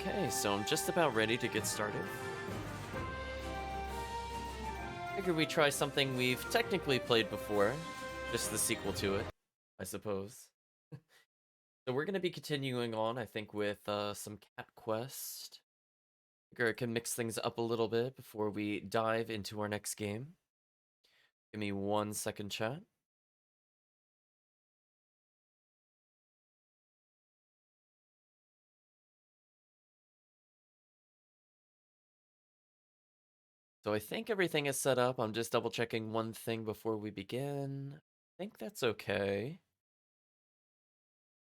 Okay, so I'm just about ready to get started. Figure we try something we've technically played before, just the sequel to it, I suppose. So we're gonna be continuing on, I think, with some Cat Quest. Figure I can mix things up a little bit before we dive into our next game. Give me 1 second, chat. So I think everything is set up. I'm just double checking one thing before we begin. I think that's okay.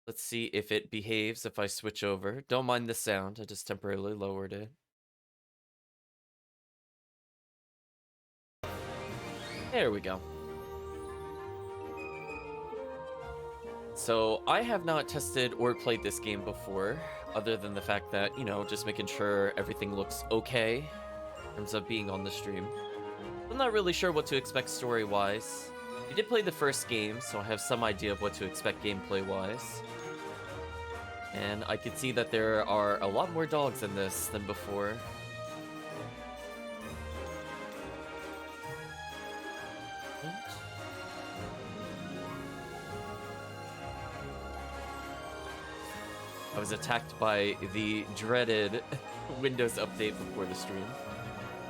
Let's see if it behaves if I switch over. Don't mind the sound, I just temporarily lowered it. There we go. So I have not tested or played this game before, other than the fact that, just making sure everything looks okay in terms of being on the stream. I'm not really sure what to expect story-wise. I did play the first game, so I have some idea of what to expect gameplay-wise. And I could see that there are a lot more dogs in this than before. I was attacked by the dreaded Windows update before the stream.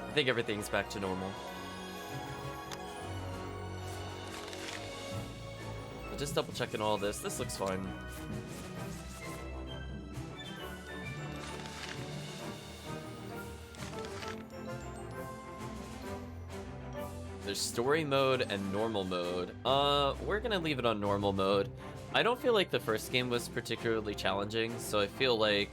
I think everything's back to normal. Just double checking all this. This looks fine. There's story mode and normal mode. We're gonna leave it on normal mode. I don't feel like the first game was particularly challenging, so I feel like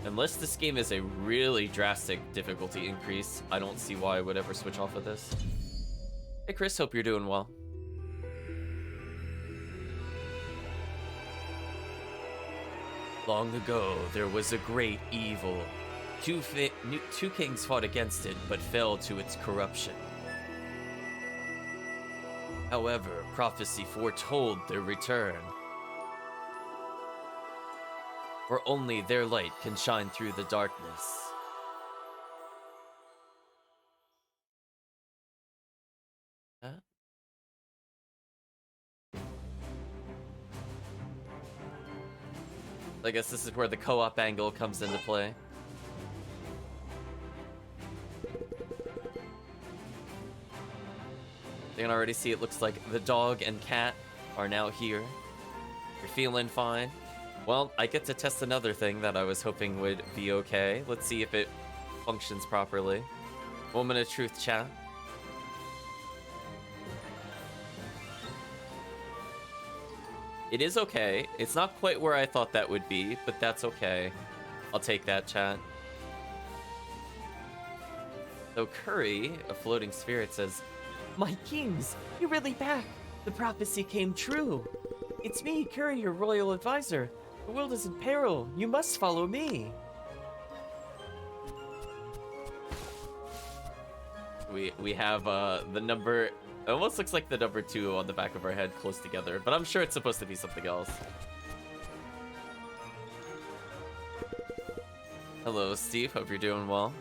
unless this game is a really drastic difficulty increase, I don't see why I would ever switch off of this. Hey Chris, hope you're doing well. Long ago, there was a great evil. Two kings fought against it, but fell to its corruption. However, prophecy foretold their return. For only their light can shine through the darkness. Huh? I guess this is where the co-op angle comes into play. You can already see it looks like the dog and cat are now here. You're feeling fine. Well, I get to test another thing that I was hoping would be okay. Let's see if it functions properly. Moment of truth, chat. It is okay. It's not quite where I thought that would be, but that's okay. I'll take that, chat. So Curry, a floating spirit, says, "My kings, you're really back. The prophecy came true. It's me, Curry, your royal advisor. The world is in peril. You must follow me." We have the number. It almost looks like the number 2 on the back of our head close together, but I'm sure it's supposed to be something else. Hello, Steve. Hope you're doing well.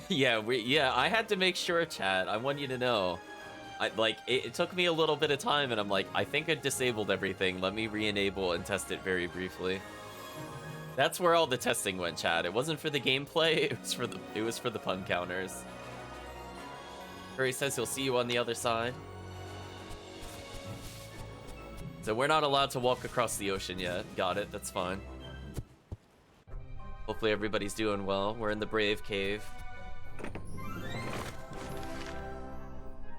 Yeah, I had to make sure, chat. I want you to know. It took me a little bit of time, and I'm like, I think I disabled everything. Let me re-enable and test it very briefly. That's where all the testing went, chat. It wasn't for the gameplay. It was for the pun counters. Curry says he'll see you on the other side. So we're not allowed to walk across the ocean yet. Got it. That's fine. Hopefully everybody's doing well. We're in the Brave Cave.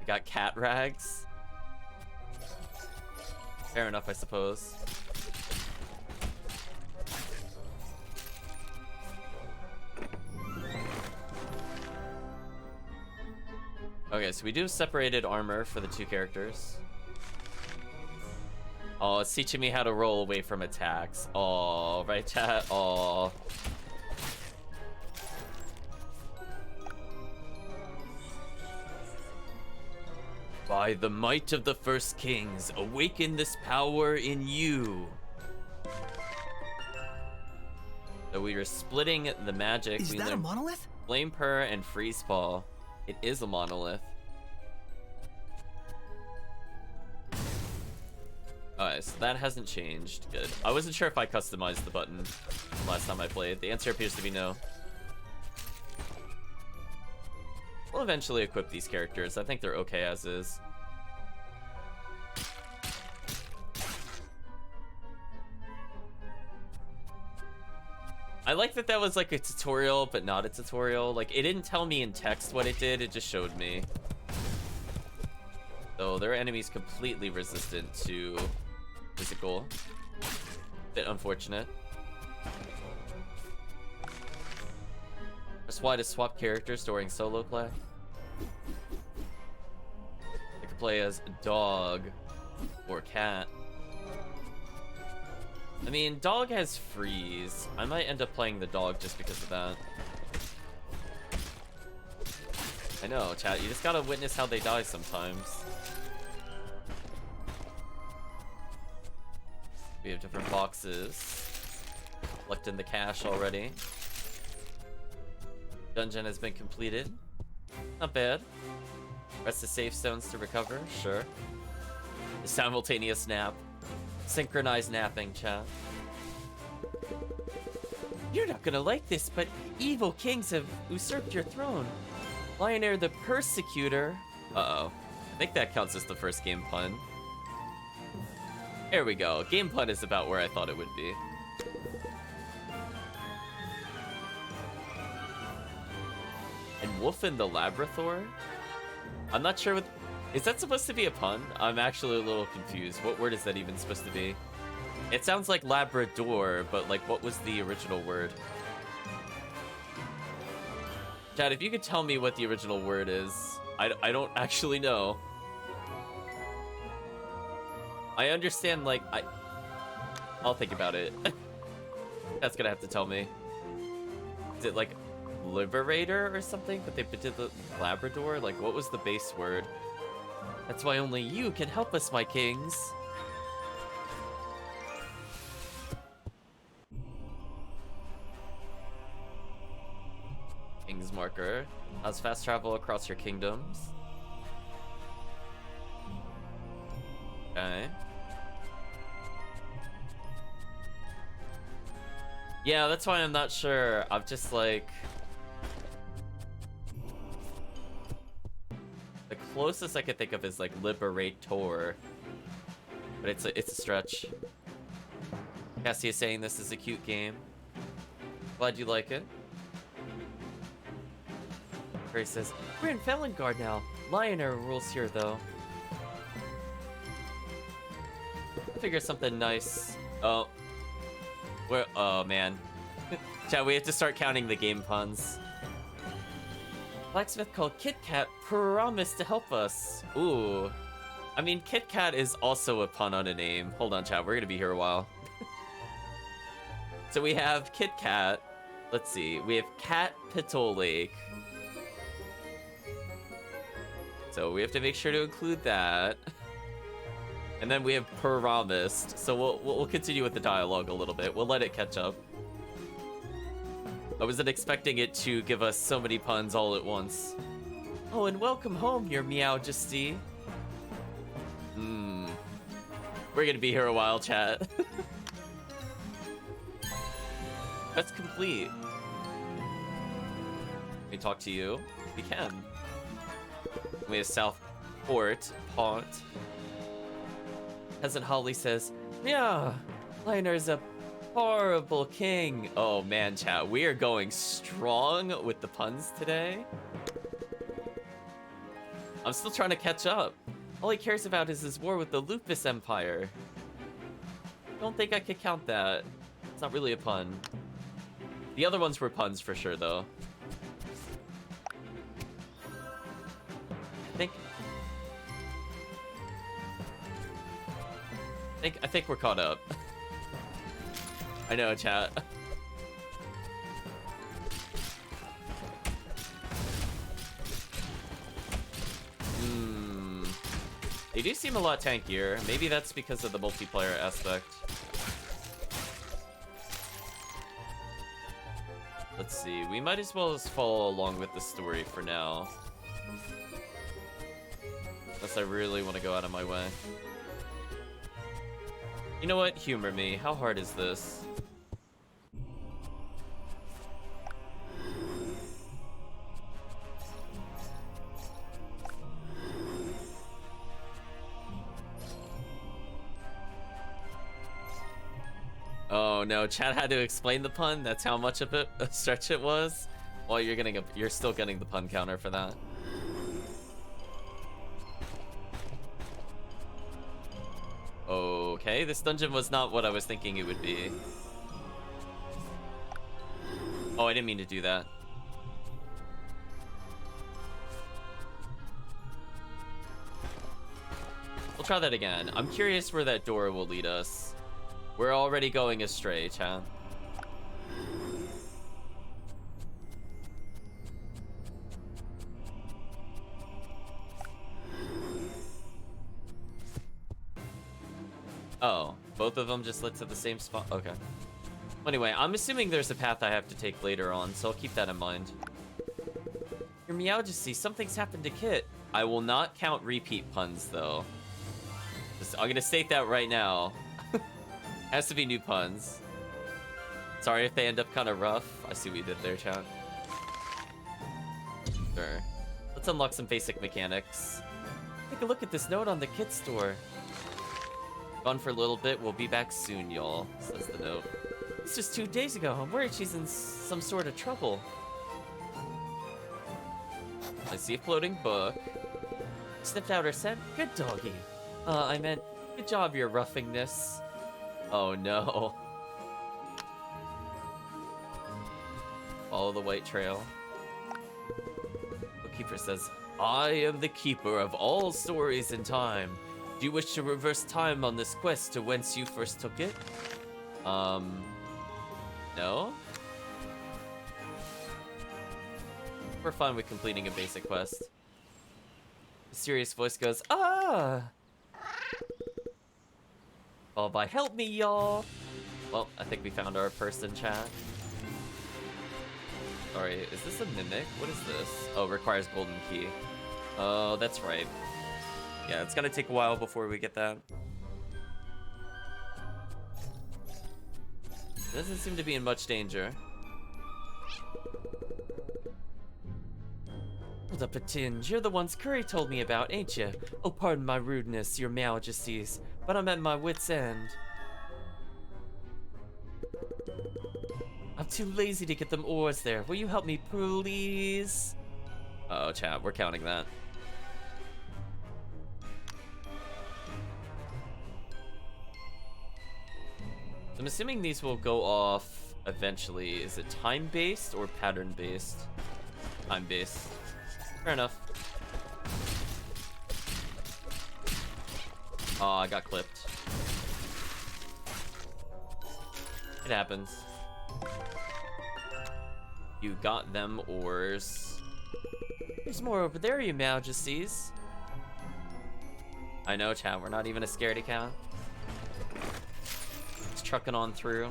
We got cat rags. Fair enough, I suppose. Okay, so we do separated armor for the 2 characters. Oh, it's teaching me how to roll away from attacks. Oh, right, chat? Oh. By the might of the first kings, awaken this power in you. So we were splitting the magic. Is that a monolith? Flame Purr and Freeze Paw. It is a monolith. Alright, so that hasn't changed. Good. I wasn't sure if I customized the button last time I played. The answer appears to be no. We'll eventually equip these characters. I think they're okay as is. I like that that was like a tutorial, but not a tutorial. Like, it didn't tell me in text what it did, it just showed me. So their enemies completely resistant to physical. Bit unfortunate. That's why to swap characters during solo play. I could play as dog or cat. I mean, dog has freeze. I might end up playing the dog just because of that. I know, chat. You just gotta witness how they die sometimes. We have different boxes. Collecting the cash already. Dungeon has been completed. Not bad. Rest the safe stones to recover. Sure. The simultaneous nap. Synchronized napping, chat. You're not gonna like this, but evil kings have usurped your throne. Lionair the Persecutor. Uh-oh. I think that counts as the first game pun. There we go. Game pun is about where I thought it would be. And Wolfen the Labrathor? I'm not sure what... Is that supposed to be a pun? I'm actually a little confused. What word is that even supposed to be? It sounds like Labrador, but like, what was the original word? Chad, if you could tell me what the original word is. I don't actually know. I understand, like, I'll think about it. That's gonna have to tell me. Is it like Liberator or something? But they did the Labrador? Like, what was the base word? That's why only you can help us, my kings. King's marker. How's fast travel across your kingdoms? Okay. Yeah, that's why I'm not sure. I'm just like... The closest I could think of is like Liberator. But it's a stretch. Cassie is saying this is a cute game. Glad you like it. Grace says, we're in Felingard now. Lionair rules here though. Figure something nice. Oh. Oh man. Chat, we have to start counting the game puns. Blacksmith called Kit Kat promised to help us. Ooh. I mean, Kit Kat is also a pun on a name. Hold on, chat. We're gonna be here a while. So we have Kit Kat. Let's see. We have Cat Pitol Lake. So we have to make sure to include that. And then we have promised. So we'll continue with the dialogue a little bit. We'll let it catch up. I wasn't expecting it to give us so many puns all at once. Oh, and welcome home, your Meowjesty. We're gonna be here a while, chat. That's complete. Can we talk to you? We can. We have Southport, Pont. Peasant Holly says, yeah, Lionair's a horrible king. Oh man, chat, we are going strong with the puns today. I'm still trying to catch up. All he cares about is his war with the Lupus Empire. Don't think I could count that. It's not really a pun. The other ones were puns for sure, though. I think we're caught up. I know, chat. They do seem a lot tankier. Maybe that's because of the multiplayer aspect. Let's see, we might as well just follow along with the story for now. Unless I really want to go out of my way. You know what? Humor me. How hard is this? Oh no, Chad had to explain the pun. That's how much of a stretch it was. Well, you're still getting the pun counter for that. Okay, this dungeon was not what I was thinking it would be. Oh, I didn't mean to do that. We'll try that again. I'm curious where that door will lead us. We're already going astray, chat. Oh, both of them just led to the same spot? Okay. Anyway, I'm assuming there's a path I have to take later on, so I'll keep that in mind. Your Meowjesty, something's happened to Kit. I will not count repeat puns, though. I'm gonna state that right now. Has to be new puns. Sorry if they end up kind of rough. I see what you did there, chat. Sure. Let's unlock some basic mechanics. Take a look at this note on the kit store. Gone for a little bit. We'll be back soon, y'all, says the note. It's just 2 days ago. I'm worried she's in some sort of trouble. I see a floating book. Sniffed out her scent. Good doggy. I meant, good job, your roughingness. Oh no. Follow the white trail. Bookkeeper says, I am the keeper of all stories in time. Do you wish to reverse time on this quest to whence you first took it? No? We're fine with completing a basic quest. Mysterious voice goes, ah! Followed by, help me, y'all! Well, I think we found our person, chat. Sorry, is this a mimic? What is this? Oh, requires golden key. Oh, that's right. Yeah, it's gonna take a while before we get that. Doesn't seem to be in much danger. Hold up a tinge. You're the ones Curry told me about, ain't you? Oh, pardon my rudeness, your Meowjesties, but I'm at my wit's end. I'm too lazy to get them ores there. Will you help me, please? Uh oh, chat, we're counting that. So I'm assuming these will go off eventually. Is it time-based or pattern-based? Time-based. Fair enough. Oh, I got clipped. It happens. You got them ores. There's more over there, you Majesties. I know, chat. We're not even a scaredy cat. It's trucking on through.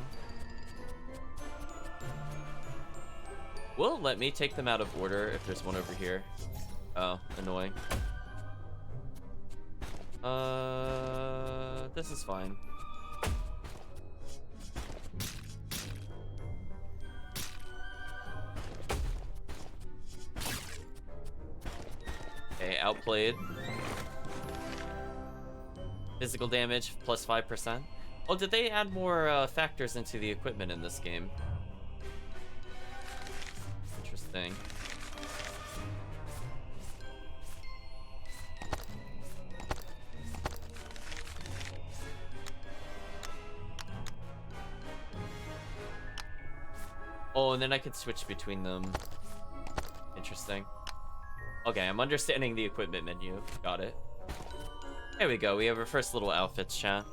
Will it let me take them out of order if there's one over here? Oh, annoying. This is fine. Okay, outplayed. Physical damage plus 5%. Oh, did they add more factors into the equipment in this game? Interesting. Oh, and then I could switch between them. Interesting. Okay, I'm understanding the equipment menu. Got it. There we go. We have our first little outfits, chat.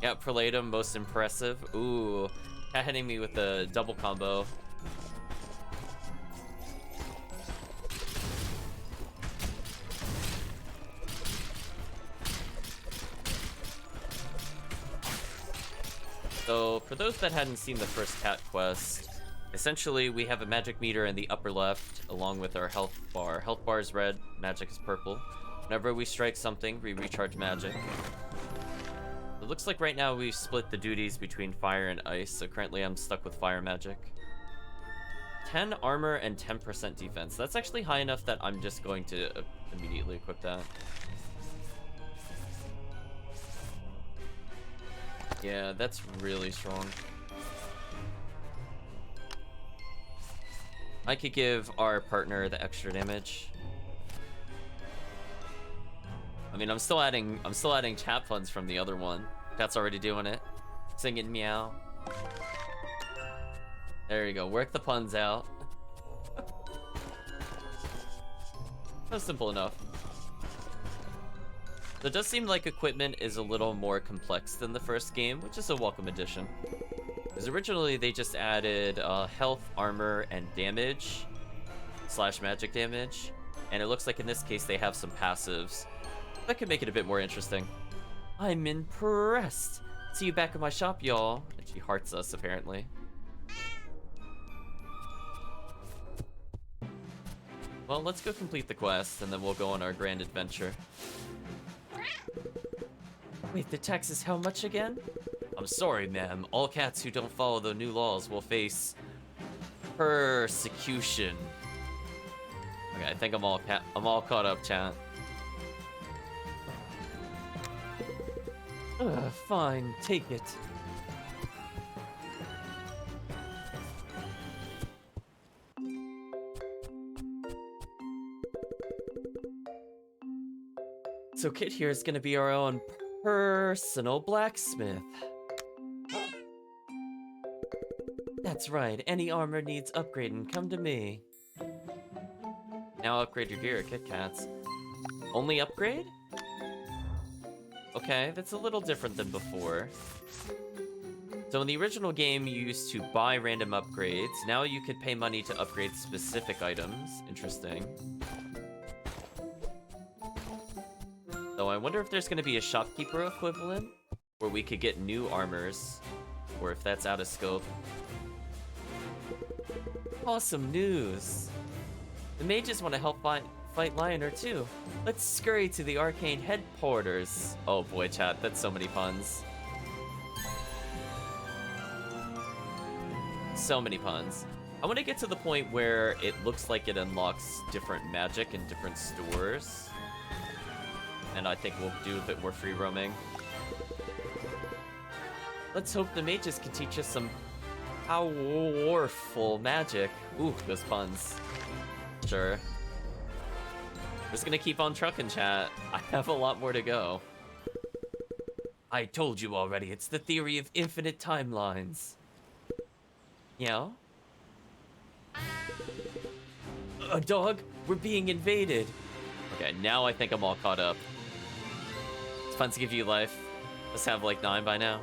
Yeah, Prelatum, most impressive. Ooh, cat hitting me with the double combo. So, for those that hadn't seen the first cat quest, Essentially, we have a magic meter in the upper left, along with our health bar. Health bar is red, magic is purple. Whenever we strike something, we recharge magic. It looks like right now we've split the duties between fire and ice, so currently I'm stuck with fire magic. 10 armor and 10% defense. That's actually high enough that I'm just going to immediately equip that. Yeah, that's really strong. I could give our partner the extra damage. I mean, I'm still adding chat funds from the other one. Chat's already doing it. Singing meow. There you go. Work the puns out. That's simple enough. So it does seem like equipment is a little more complex than the first game, which is a welcome addition. Because originally they just added health, armor, and damage / magic damage. And it looks like in this case they have some passives. That could make it a bit more interesting. I'm impressed. See you back at my shop, y'all. And she hearts us, apparently. Well, let's go complete the quest, and then we'll go on our grand adventure. Wait, the tax is how much again? I'm sorry, ma'am. All cats who don't follow the new laws will face persecution. Okay, I think I'm all caught up, chat. Fine, take it. So Kit here is gonna be our own personal blacksmith. That's right, any armor needs upgrading, come to me. Now upgrade your gear, Kit Kats. Only upgrade? Okay, that's a little different than before. So in the original game, you used to buy random upgrades. Now you could pay money to upgrade specific items. Interesting. So I wonder if there's going to be a shopkeeper equivalent where we could get new armors, or if that's out of scope. Awesome news! The mages want to help fight Lioner too. Let's scurry to the arcane headquarters. Oh boy, chat, that's so many puns. So many puns. I want to get to the point where it looks like it unlocks different magic in different stores. And I think we'll do a bit more free roaming. Let's hope the mages can teach us some powerful magic. Ooh, those puns. Sure. Just gonna keep on trucking, chat. I have a lot more to go. I told you already, it's the theory of infinite timelines. Yeah? A dog? We're being invaded. Okay, now I think I'm all caught up. It's fun to give you life. Let's have like 9 by now.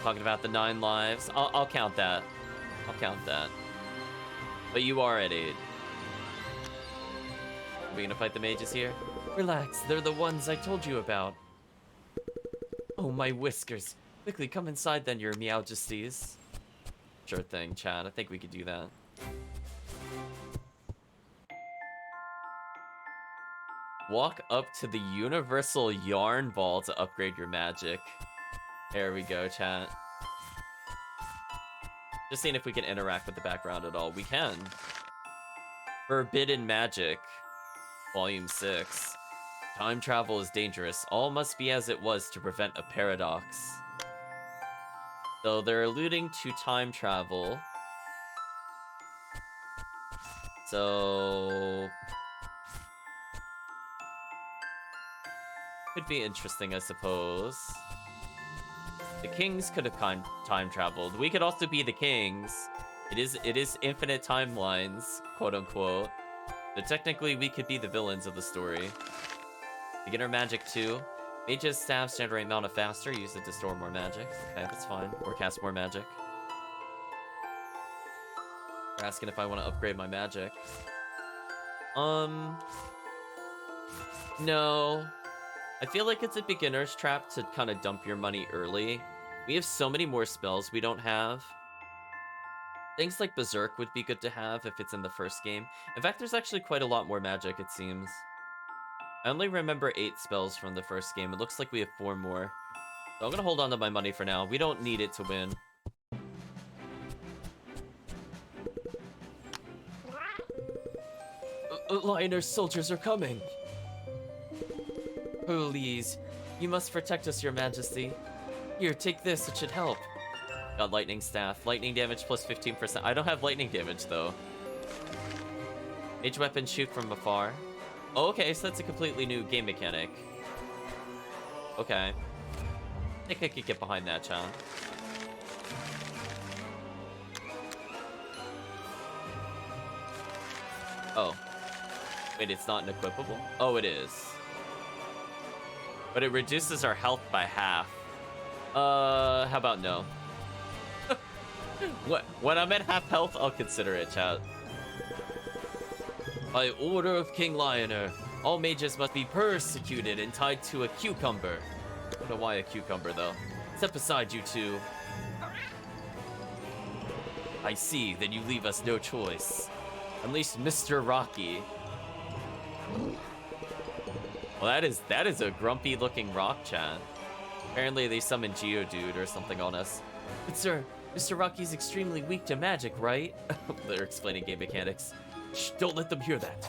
Talking about the 9 lives. I'll count that. I'll count that. But you are at 8. Are we gonna fight the mages here? Relax, they're the ones I told you about. Oh, my whiskers. Quickly, come inside then, your meowjesties. Sure thing, Chad. I think we could do that. Walk up to the Universal Yarn Ball to upgrade your magic. There we go, chat. Just seeing if we can interact with the background at all. We can. Forbidden Magic, Volume 6. Time travel is dangerous. All must be as it was to prevent a paradox. So they're alluding to time travel. So could be interesting, I suppose. The kings could have time traveled. We could also be the kings. It is infinite timelines, quote unquote. But technically, we could be the villains of the story. Beginner magic 2. Mage's staffs generate mana faster. Use it to store more magic. Okay, that's fine. Or cast more magic. They're asking if I want to upgrade my magic. No. I feel like it's a beginner's trap to kind of dump your money early We have so many more spells we don't have. Things like Berserk would be good to have if it's in the first game. In fact, there's actually quite a lot more magic, it seems. I only remember 8 spells from the first game. It looks like we have 4 more. So I'm gonna hold on to my money for now. We don't need it to win. Lioner's soldiers are coming! Please, you must protect us, your majesty. Here, take this, it should help. Got lightning staff. Lightning damage plus 15%. I don't have lightning damage, though. Mage weapons shoot from afar. Oh, okay, so that's a completely new game mechanic. Okay. I think I could get behind that, Chan. Oh. Wait, it's not an equipable? Oh, it is. But it reduces our health by half. How about no? When I'm at half health, I'll consider it, chat. By order of King Lioner, all mages must be persecuted and tied to a cucumber. I don't know why a cucumber, though. Step aside, you two. I see, then you leave us no choice. Unleash Mr. Rocky. Well, that is a grumpy-looking rock, chat. Apparently they summoned Geodude or something on us. But sir, Mr. Rocky's extremely weak to magic, right? They're explaining game mechanics. Shh, don't let them hear that.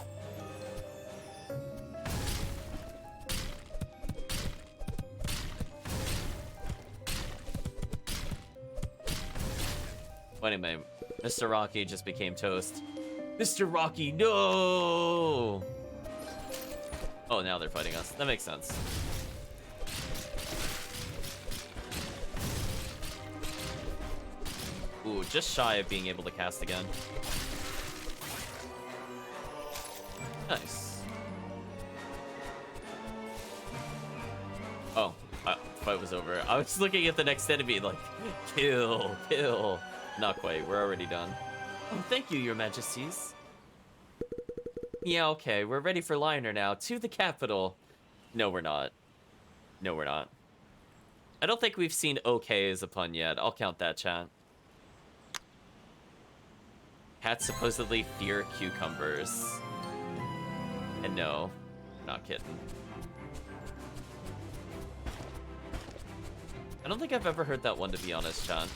Well, anyway, Mr. Rocky just became toast. Mr. Rocky, no! Oh, now they're fighting us. That makes sense. Ooh, just shy of being able to cast again. Nice. Oh, fight was over. I was looking at the next enemy like, kill, kill. Not quite, we're already done. Oh, thank you, your majesties. Yeah, okay, we're ready for Lioner now. To the capital. No, we're not. No, we're not. I don't think we've seen okay as a pun yet. I'll count that, chat. Cats supposedly fear cucumbers. And no, not kidding. I don't think I've ever heard that one, to be honest, chat.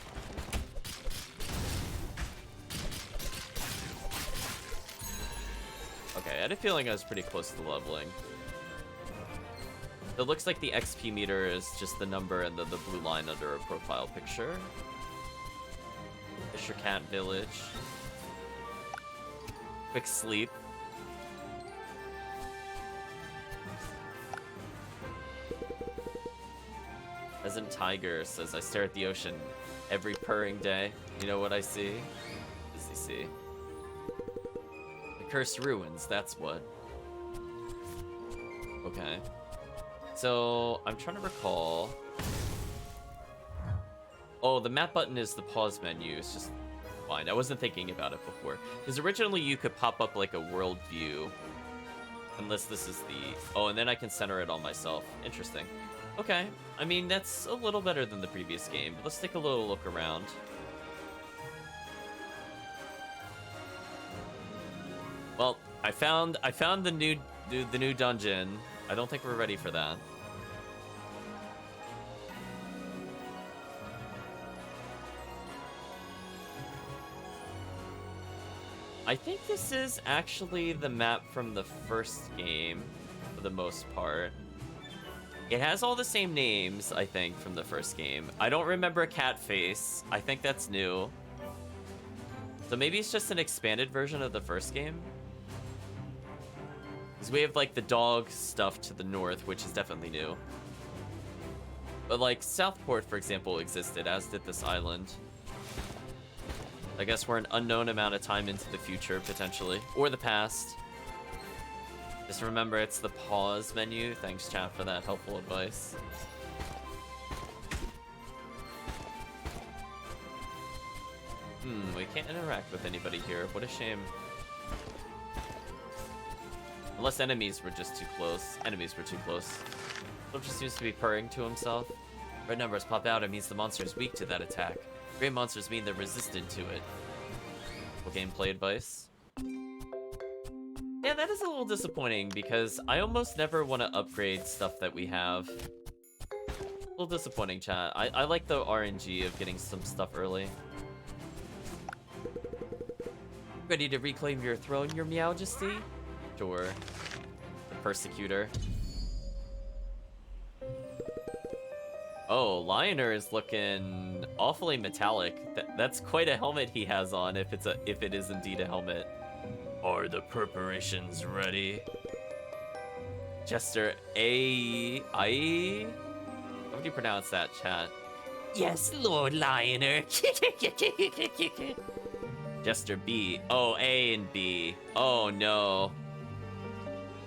Okay, I had a feeling I was pretty close to leveling. It looks like the XP meter is just the number and then the blue line under a profile picture. Fisher Cat Village. Quick sleep. Peasant Tiger says, I stare at the ocean every purring day. You know what I see? What does he see? Cursed ruins, that's what. Okay. So, I'm trying to recall. Oh, the map button is the pause menu. It's just fine. I wasn't thinking about it before. Because originally you could pop up like a world view. Unless this is the... Oh, and then I can center it on myself. Interesting. Okay. I mean, that's a little better than the previous game. But let's take a little look around. Well, I found the new dungeon. I don't think we're ready for that. I think this is actually the map from the first game, for the most part. It has all the same names, I think, from the first game. I don't remember Cat Face. I think that's new. So maybe it's just an expanded version of the first game? Because we have, like, the dog stuff to the north, which is definitely new. But, like, Southport, for example, existed, as did this island. I guess we're an unknown amount of time into the future, potentially. Or the past. Just remember, it's the pause menu. Thanks, chat, for that helpful advice. We can't interact with anybody here. What a shame. Unless enemies were just too close. Enemies were too close. Philip just seems to be purring to himself. Red numbers pop out, it means the monster is weak to that attack. Gray monsters mean they're resistant to it. Well, gameplay advice. Yeah, that is a little disappointing because I almost never want to upgrade stuff that we have. A little disappointing, chat. I like the RNG of getting some stuff early. Ready to reclaim your throne, your Meowjesty? Sure. The Persecutor. Oh, Lioner is looking awfully metallic. That's quite a helmet he has on if it is indeed a helmet. Are the preparations ready? Jester A. How would you pronounce that, chat? Yes, Lord Lioner. Jester B. Oh, A and B. Oh no.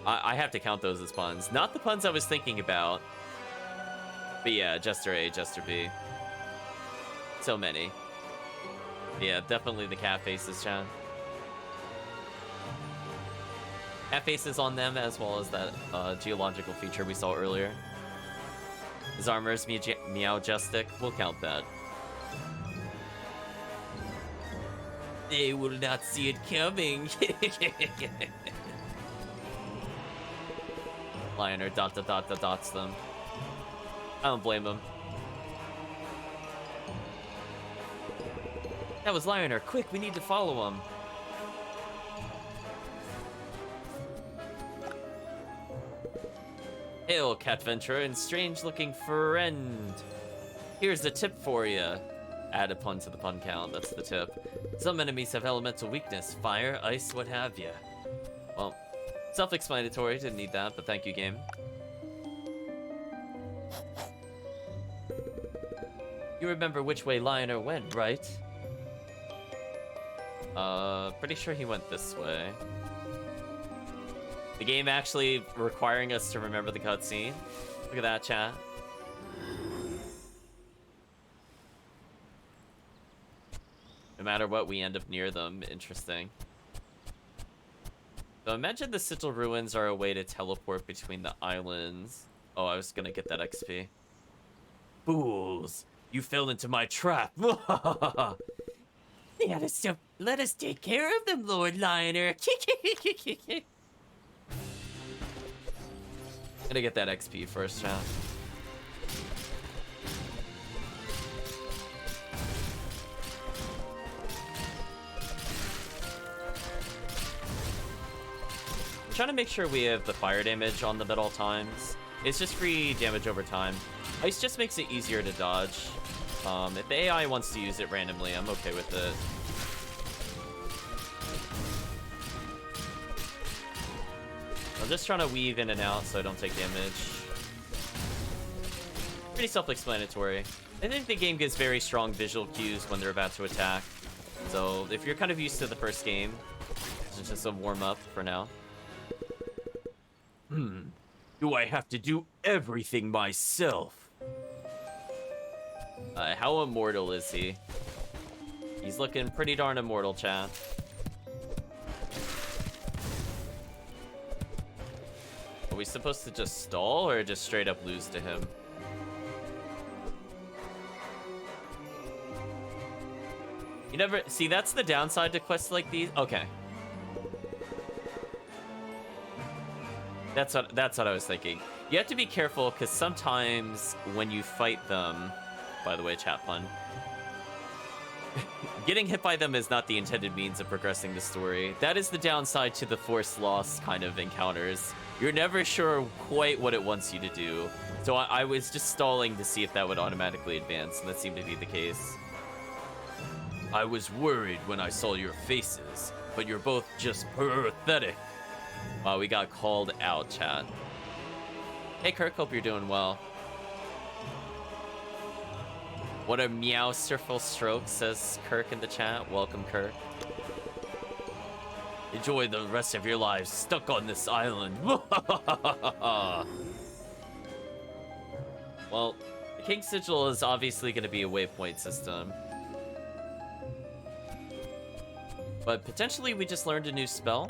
I have to count those as puns. Not the puns I was thinking about. But yeah, Jester A, Jester B. So many. Yeah, definitely the cat faces, chat. Cat faces on them, as well as that geological feature we saw earlier. His armor is Meowjestic. We'll count that. They will not see it coming. Lioner dots them. I don't blame him. That was Lioner. Quick, we need to follow him. Hail, Catventurer and strange-looking friend. Here's a tip for you. Add a pun to the pun count, that's the tip. Some enemies have elemental weakness, fire, ice, what have ya. Well, self-explanatory, didn't need that, but thank you, game. You remember which way Lioner went, right? Pretty sure he went this way. The game actually requiring us to remember the cutscene. Look at that, chat. No matter what, we end up near them. Interesting. So imagine the Sigil Ruins are a way to teleport between the islands. Oh, I was gonna get that XP. Fools! You fell into my trap! Let us take care of them, Lord Lioner! Gonna get that XP first, chat. I'm trying to make sure we have the fire damage on them at all times. It's just free damage over time. Ice just makes it easier to dodge. If the AI wants to use it randomly, I'm okay with it. I'm just trying to weave in and out so I don't take damage. Pretty self-explanatory. I think the game gives very strong visual cues when they're about to attack. So if you're kind of used to the first game, it's just a warm-up for now. Do I have to do everything myself? How immortal is he? He's looking pretty darn immortal, chat. Are we supposed to just stall or just straight up lose to him? You never see, that's the downside to quests like these. Okay. That's what I was thinking. You have to be careful because sometimes when you fight them, by the way, chat pun, getting hit by them is not the intended means of progressing the story. That is the downside to the Force Lost kind of encounters. You're never sure quite what it wants you to do. So I was just stalling to see if that would automatically advance, and that seemed to be the case. I was worried when I saw your faces, but you're both just pathetic. Wow, we got called out, chat. Hey, Kirk, hope you're doing well. What a meowsterful stroke, says Kirk in the chat. Welcome, Kirk. Enjoy the rest of your lives stuck on this island. Well, the King Sigil is obviously going to be a waypoint system. But potentially we just learned a new spell.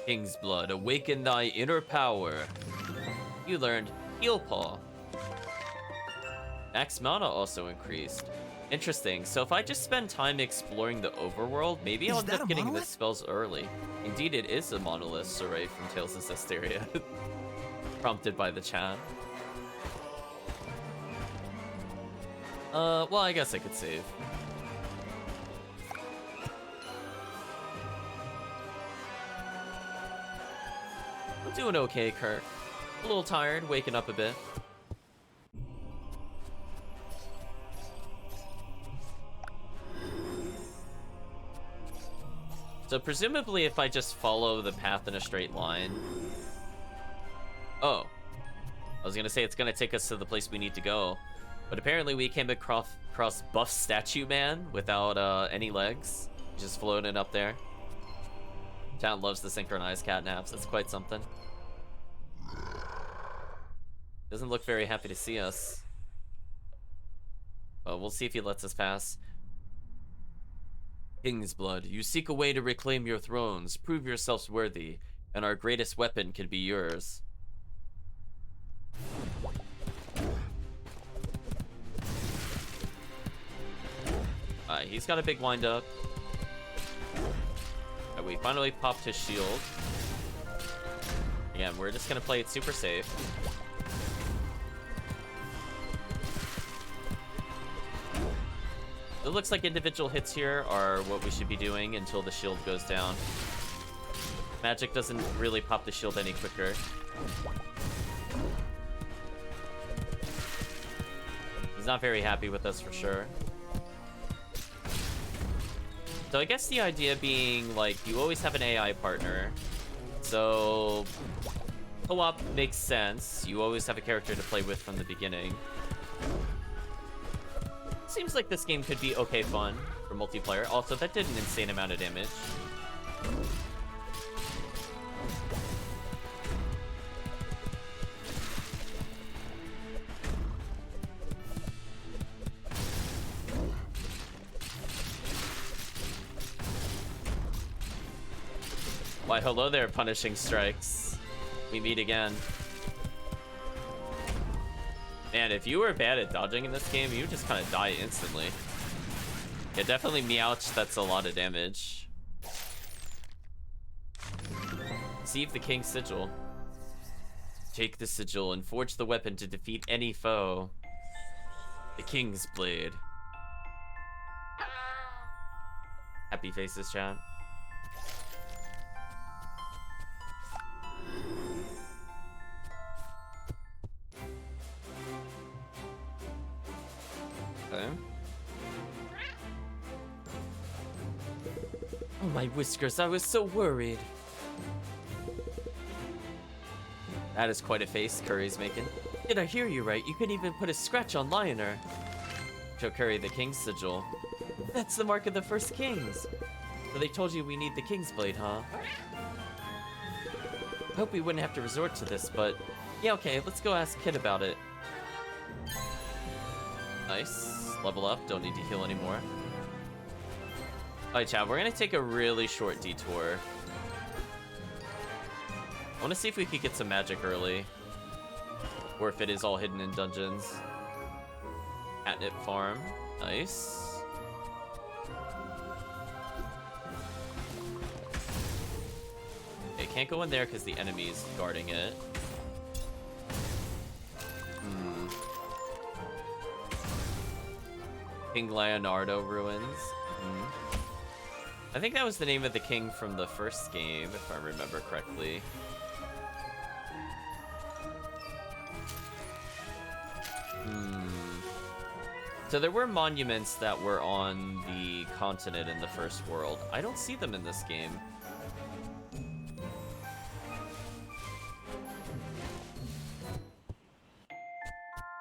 King's Blood, awaken thy inner power. You learned Heal Paw. Max mana also increased. Interesting. So if I just spend time exploring the overworld, maybe I'll end up getting the spells early. Indeed, it is a monolith, Sorey from Tales of Zestiria. Prompted by the chat. Well, I guess I could save. I'm doing okay, Kirk. A little tired, waking up a bit. So presumably if I just follow the path in a straight line... Oh. I was gonna say it's gonna take us to the place we need to go. But apparently we came across Buff Statue Man without any legs. Just floating up there. Chat loves the synchronized catnaps. That's quite something. Doesn't look very happy to see us. Well, we'll see if he lets us pass. King's blood, you seek a way to reclaim your thrones, prove yourselves worthy, and our greatest weapon can be yours. He's got a big wind-up. We finally popped his shield. Again, we're just gonna play it super safe. It looks like individual hits here are what we should be doing until the shield goes down. Magic doesn't really pop the shield any quicker. He's not very happy with us for sure. So I guess the idea being, like, you always have an AI partner. So co-op makes sense. You always have a character to play with from the beginning. Seems like this game could be okay fun for multiplayer. Also, that did an insane amount of damage. Why, hello there, Punishing Strikes. We meet again. Man, if you were bad at dodging in this game, you just kind of die instantly. Yeah, definitely Meowch, that's a lot of damage. Receive the King's Sigil. Take the sigil and forge the weapon to defeat any foe. The King's Blade. Happy faces, chat. Okay. Oh, my whiskers, I was so worried. That is quite a face Curry's making. Did I hear you right? You can even put a scratch on Lioner. Show Curry the King's Sigil. That's the mark of the first kings. So they told you we need the King's Blade, huh? I hope we wouldn't have to resort to this, but... Yeah, okay, let's go ask Kid about it. Nice. Level up, don't need to heal anymore. Alright, chat, we're gonna take a really short detour. I wanna see if we could get some magic early. Or if it is all hidden in dungeons. Catnip farm. Nice. Okay, can't go in there because the enemy's guarding it. King Leonardo Ruins. I think that was the name of the king from the first game, if I remember correctly. So there were monuments that were on the continent in the first world. I don't see them in this game.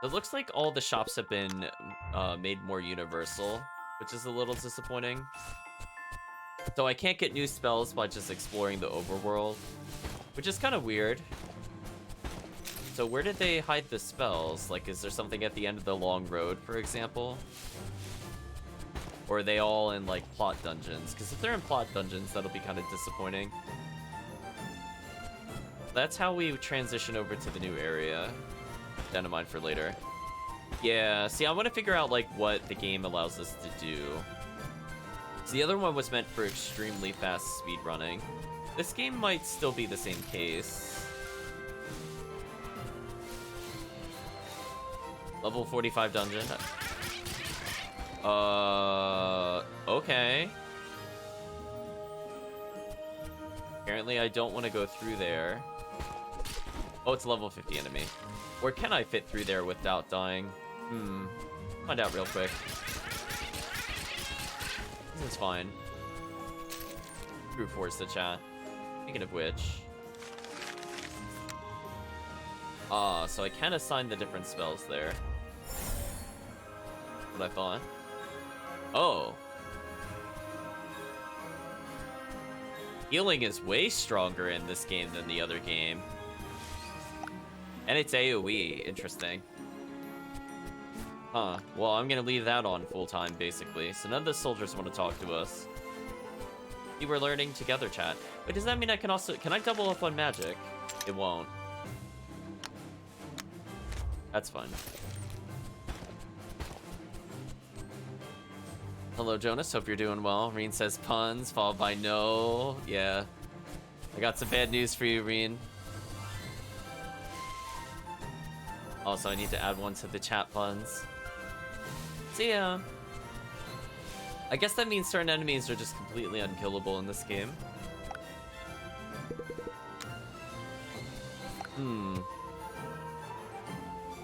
It looks like all the shops have been made more universal, which is a little disappointing. So I can't get new spells by just exploring the overworld, which is kind of weird. So where did they hide the spells? Like, is there something at the end of the long road, for example? Or are they all in, like, plot dungeons? Because if they're in plot dungeons, that'll be kind of disappointing. That's how we transition over to the new area. Down in mind for later. Yeah, see, I want to figure out, like, what the game allows us to do. So the other one was meant for extremely fast speedrunning. This game might still be the same case. Level 45 dungeon. Okay. Apparently I don't want to go through there. Oh, it's a level 50 enemy. Or can I fit through there without dying? Find out real quick. This is fine. Brute force the chat. Speaking of which. So I can assign the different spells there. What I thought. Oh. Healing is way stronger in this game than the other game. And it's AoE. Interesting. Huh. Well, I'm gonna leave that on full time, basically. So none of the soldiers want to talk to us. See, we're learning together, chat. But does that mean I can also... Can I double up on magic? It won't. That's fun. Hello, Jonas. Hope you're doing well. Reen says puns, followed by no. Yeah. I got some bad news for you, Reen. Also, I need to add one to the chat puns. See ya. I guess that means certain enemies are just completely unkillable in this game.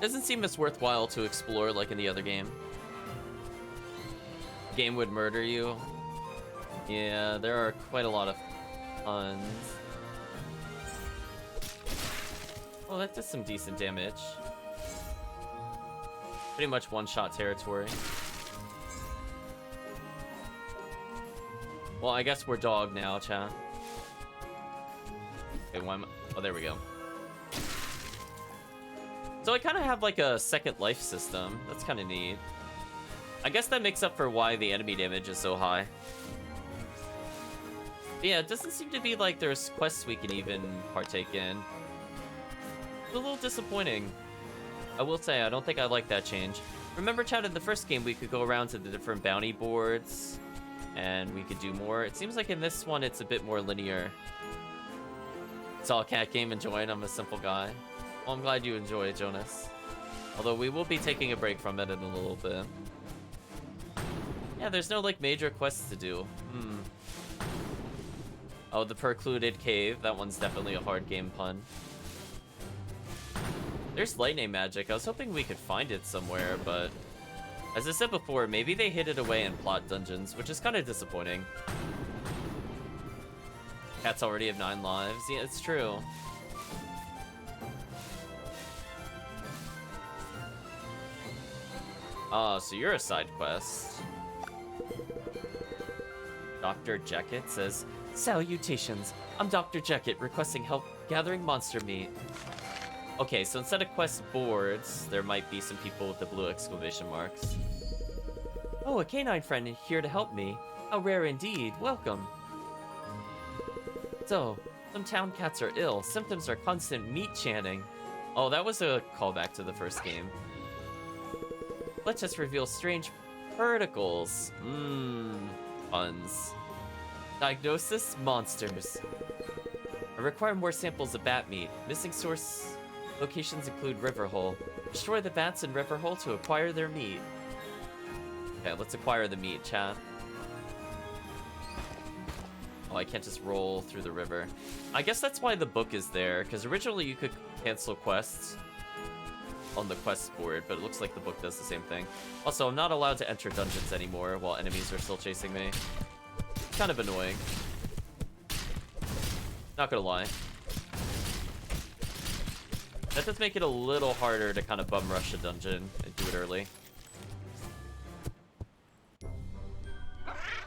Doesn't seem as worthwhile to explore like in the other game. Game would murder you. Yeah, there are quite a lot of puns. Well, that does some decent damage. Pretty much one-shot territory. Well, I guess we're dog now, chat. Okay, why am I... Oh, there we go. So I kind of have like a second life system. That's kind of neat. I guess that makes up for why the enemy damage is so high. But yeah, it doesn't seem to be like there's quests we can even partake in. It's a little disappointing. I will say, I don't think I like that change. Remember, chat, in the first game, we could go around to the different bounty boards, and we could do more. It seems like in this one, it's a bit more linear. It's all cat game, enjoying. I'm a simple guy. Well, I'm glad you enjoy it, Jonas. Although we will be taking a break from it in a little bit. Yeah, there's no, like, major quests to do. Oh, the Percluded Cave. That one's definitely a hard game pun. There's lightning magic. I was hoping we could find it somewhere, but... As I said before, maybe they hid it away in plot dungeons, which is kind of disappointing. Cats already have 9 lives. Yeah, it's true. So you're a side quest. Dr. Jacket says, "Salutations. I'm Dr. Jacket, requesting help gathering monster meat." Okay, so instead of quest boards, there might be some people with the blue exclamation marks. "Oh, a canine friend here to help me. How rare indeed. Welcome." So, some town cats are ill. Symptoms are constant meat chanting. Oh, that was a callback to the first game. Let's just reveal strange particles. Puns. Diagnosis: monsters. I require more samples of bat meat. Missing source locations include Riverhole. Destroy the bats in Riverhole to acquire their meat. Okay, let's acquire the meat, chat. Oh, I can't just roll through the river. I guess that's why the book is there, because originally you could cancel quests on the quest board, but it looks like the book does the same thing. Also, I'm not allowed to enter dungeons anymore while enemies are still chasing me. Kind of annoying. Not gonna lie. That does make it a little harder to kind of bum rush a dungeon and do it early.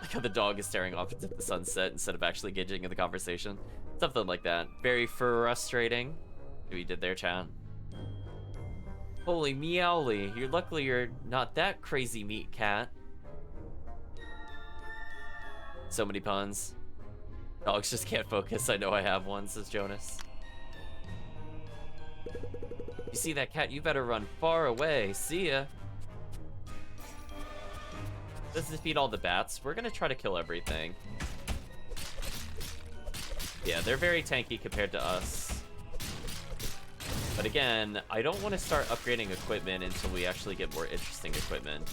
Like how the dog is staring off into the sunset instead of actually engaging in the conversation. Something like that. Very frustrating. What we did there, chat. Holy meowly, luckily you're not that crazy meat cat. So many puns. Dogs just can't focus. I know I have one, says Jonas. You see that cat, you better run far away. See ya. Let's defeat all the bats. We're gonna try to kill everything. Yeah, they're very tanky compared to us. But again, I don't want to start upgrading equipment until we actually get more interesting equipment.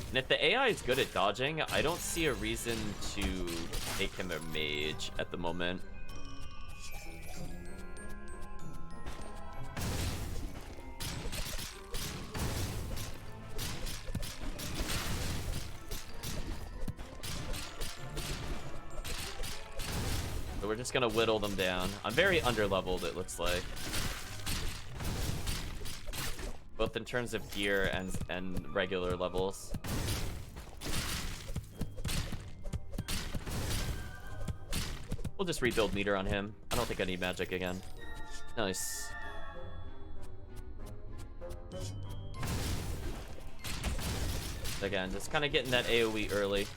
And if the AI is good at dodging, I don't see a reason to make him a mage at the moment. So we're just gonna whittle them down. I'm very underleveled, it looks like. Both in terms of gear and regular levels. We'll just rebuild meter on him. I don't think I need magic again. Nice. Again, just kind of getting that AoE early.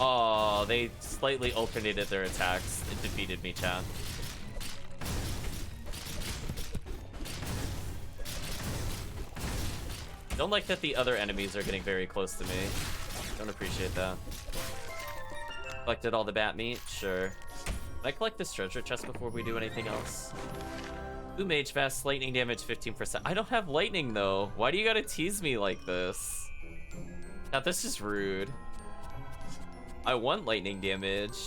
Oh, they slightly alternated their attacks. It defeated me, chat. Don't like that the other enemies are getting very close to me. Don't appreciate that. Collected all the bat meat? Sure. Can I collect this treasure chest before we do anything else? Ooh, Mage Fast, lightning damage 15%. I don't have lightning, though. Why do you gotta tease me like this? Now, this is rude. I want lightning damage.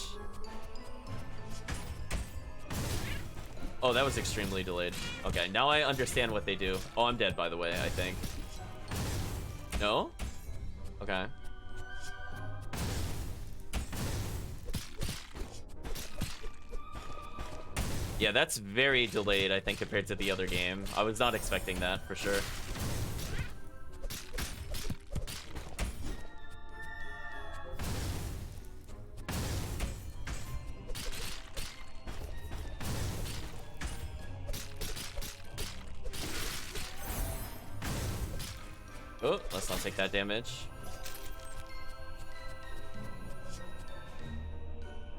Oh, that was extremely delayed. Okay, now I understand what they do. Oh, I'm dead, by the way, I think. No? Okay. Yeah, that's very delayed, I think, compared to the other game. I was not expecting that, for sure. Oh, let's not take that damage.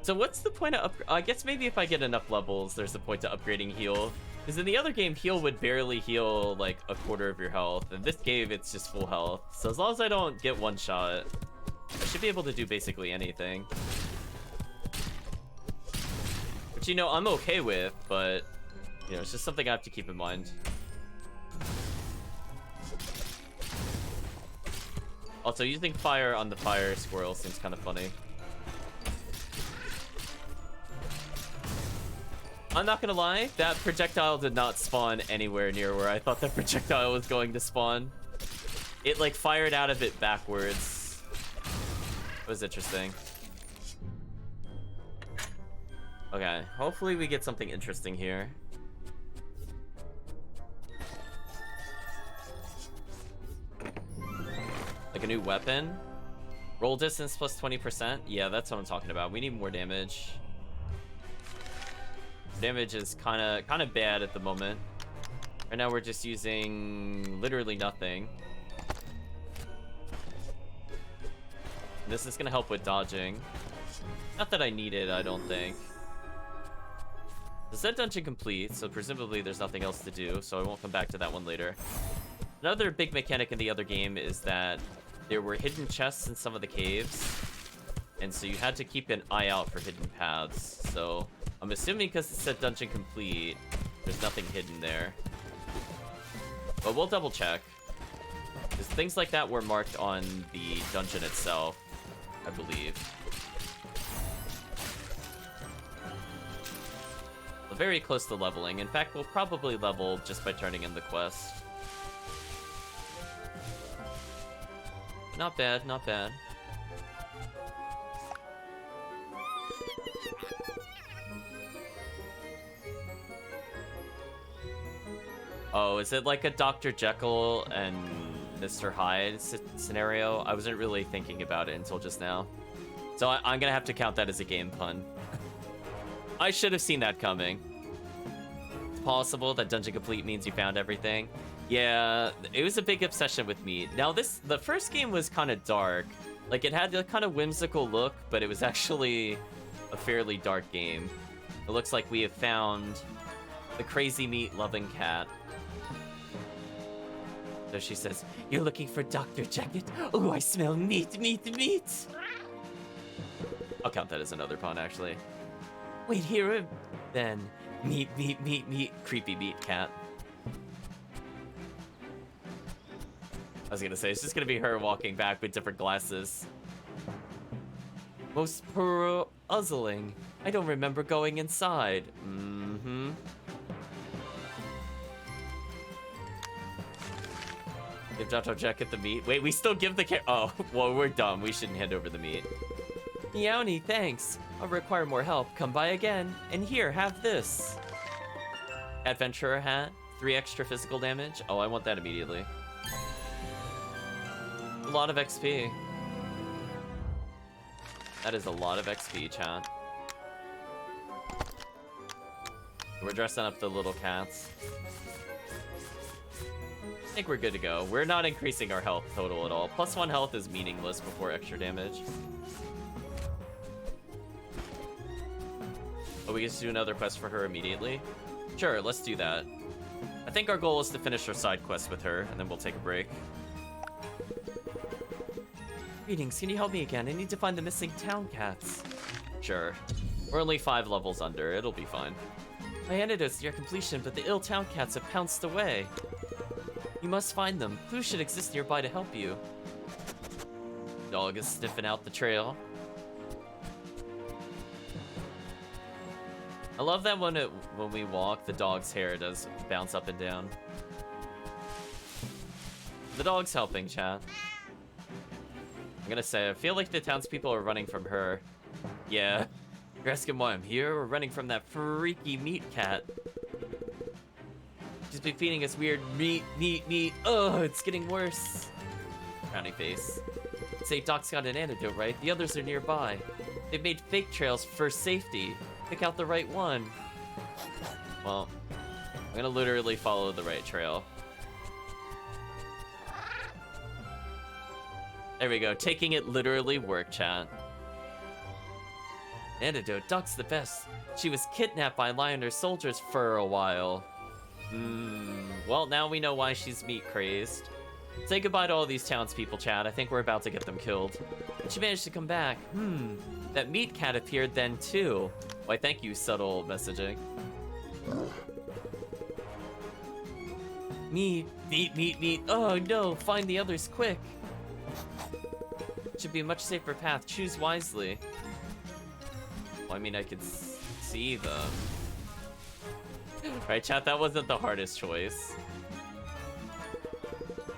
So what's the point of I guess maybe if I get enough levels, there's a point to upgrading heal. Because in the other game, heal would barely heal like a quarter of your health. In this game, it's just full health. So as long as I don't get one shot, I should be able to do basically anything. Which, you know, I'm okay with, but, you know, it's just something I have to keep in mind. Also, using fire on the fire squirrel seems kind of funny. I'm not gonna lie, that projectile did not spawn anywhere near where I thought that projectile was going to spawn. It, like, fired out of it backwards. It was interesting. Okay, hopefully we get something interesting here. Like a new weapon? Roll distance plus 20%? Yeah, that's what I'm talking about. We need more damage. Damage is kind of bad at the moment. Right now we're just using literally nothing. This is gonna help with dodging. Not that I need it, I don't think. The Zed dungeon complete, so presumably there's nothing else to do, so I won't come back to that one later. Another big mechanic in the other game is that there were hidden chests in some of the caves, and so you had to keep an eye out for hidden paths. So I'm assuming because it said dungeon complete, there's nothing hidden there. But we'll double check. Because things like that were marked on the dungeon itself, I believe. We're very close to leveling. In fact, we'll probably level just by turning in the quest. Not bad, not bad. Oh, is it like a Dr. Jekyll and Mr. Hyde scenario? I wasn't really thinking about it until just now. So I'm gonna have to count that as a game pun. I should have seen that coming. It's possible that dungeon complete means you found everything. Yeah, it was a big obsession with me. Now the first game was kind of dark. Like, it had a kind of whimsical look, but it was actually a fairly dark game. It looks like we have found the crazy meat-loving cat. So she says, "You're looking for Dr. Jacket? Oh, I smell meat, meat, meat!" I'll count that as another pun, actually. Wait here, then. Meat, meat, meat, meat. Creepy meat cat. I was gonna say, it's just gonna be her walking back with different glasses. Most puzzling. I don't remember going inside. Mm-hmm. Give Dr. Jacket the meat. Wait, we still give the oh, well, we're dumb. We shouldn't hand over the meat. Meowny, thanks. I'll require more help. Come by again. And here, have this. Adventurer hat. 3 extra physical damage. Oh, I want that immediately. A lot of XP. That is a lot of XP, chat. We're dressing up the little cats. I think we're good to go. We're not increasing our health total at all. +1 health is meaningless before extra damage. Oh, we get to do another quest for her immediately? Sure, let's do that. I think our goal is to finish our side quest with her, and then we'll take a break. Greetings, can you help me again? I need to find the missing town cats. Sure. We're only 5 levels under, it'll be fine. My antidote's near completion, but the ill town cats have pounced away. You must find them. Clues should exist nearby to help you. Dog is sniffing out the trail. I love that when we walk, the dog's hair does bounce up and down. The dog's helping, chat. I'm gonna say, I feel like the townspeople are running from her. Yeah. You're asking why I'm here? We're running from that freaky meat cat. She's been feeding us weird meat. Oh, it's getting worse. Frowny face. Say Doc's got an antidote, right? The others are nearby. They've made fake trails for safety. Pick out the right one. Well, I'm gonna literally follow the right trail. There we go. Taking it literally worked, chat. Antidote. Doc's the best. She was kidnapped by Lioner soldiers for a while. Well, now we know why she's meat crazed. Say goodbye to all these townspeople, chat. I think we're about to get them killed. She managed to come back. That meat cat appeared then too. Why, thank you, subtle messaging. Meat. Oh no, find the others quick. Should be a much safer path. Choose wisely. Well, I mean, I could see them. Right, chat, that wasn't the hardest choice.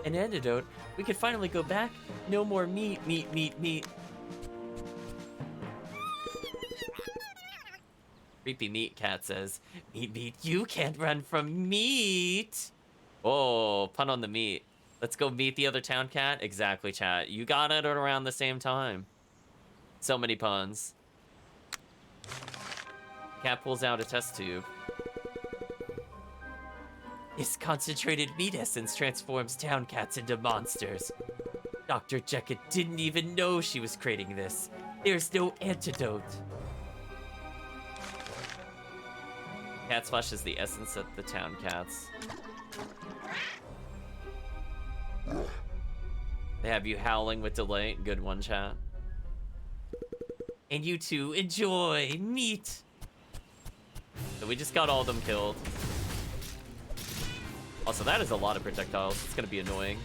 An antidote? We could finally go back? No more meat. Creepy meat cat says, meat, you can't run from meat! Oh, pun on the meat. Let's go meet the other town cat? Exactly, chat. You got it around the same time. So many puns. Cat pulls out a test tube. This concentrated meat essence transforms town cats into monsters. Dr. Jacket didn't even know she was creating this. There's no antidote. Cat Splash is the essence of the town cats. They have you howling with delight. Good one, chat. And you two enjoy meat. So we just got all of them killed. Also, that is a lot of projectiles. It's gonna be annoying.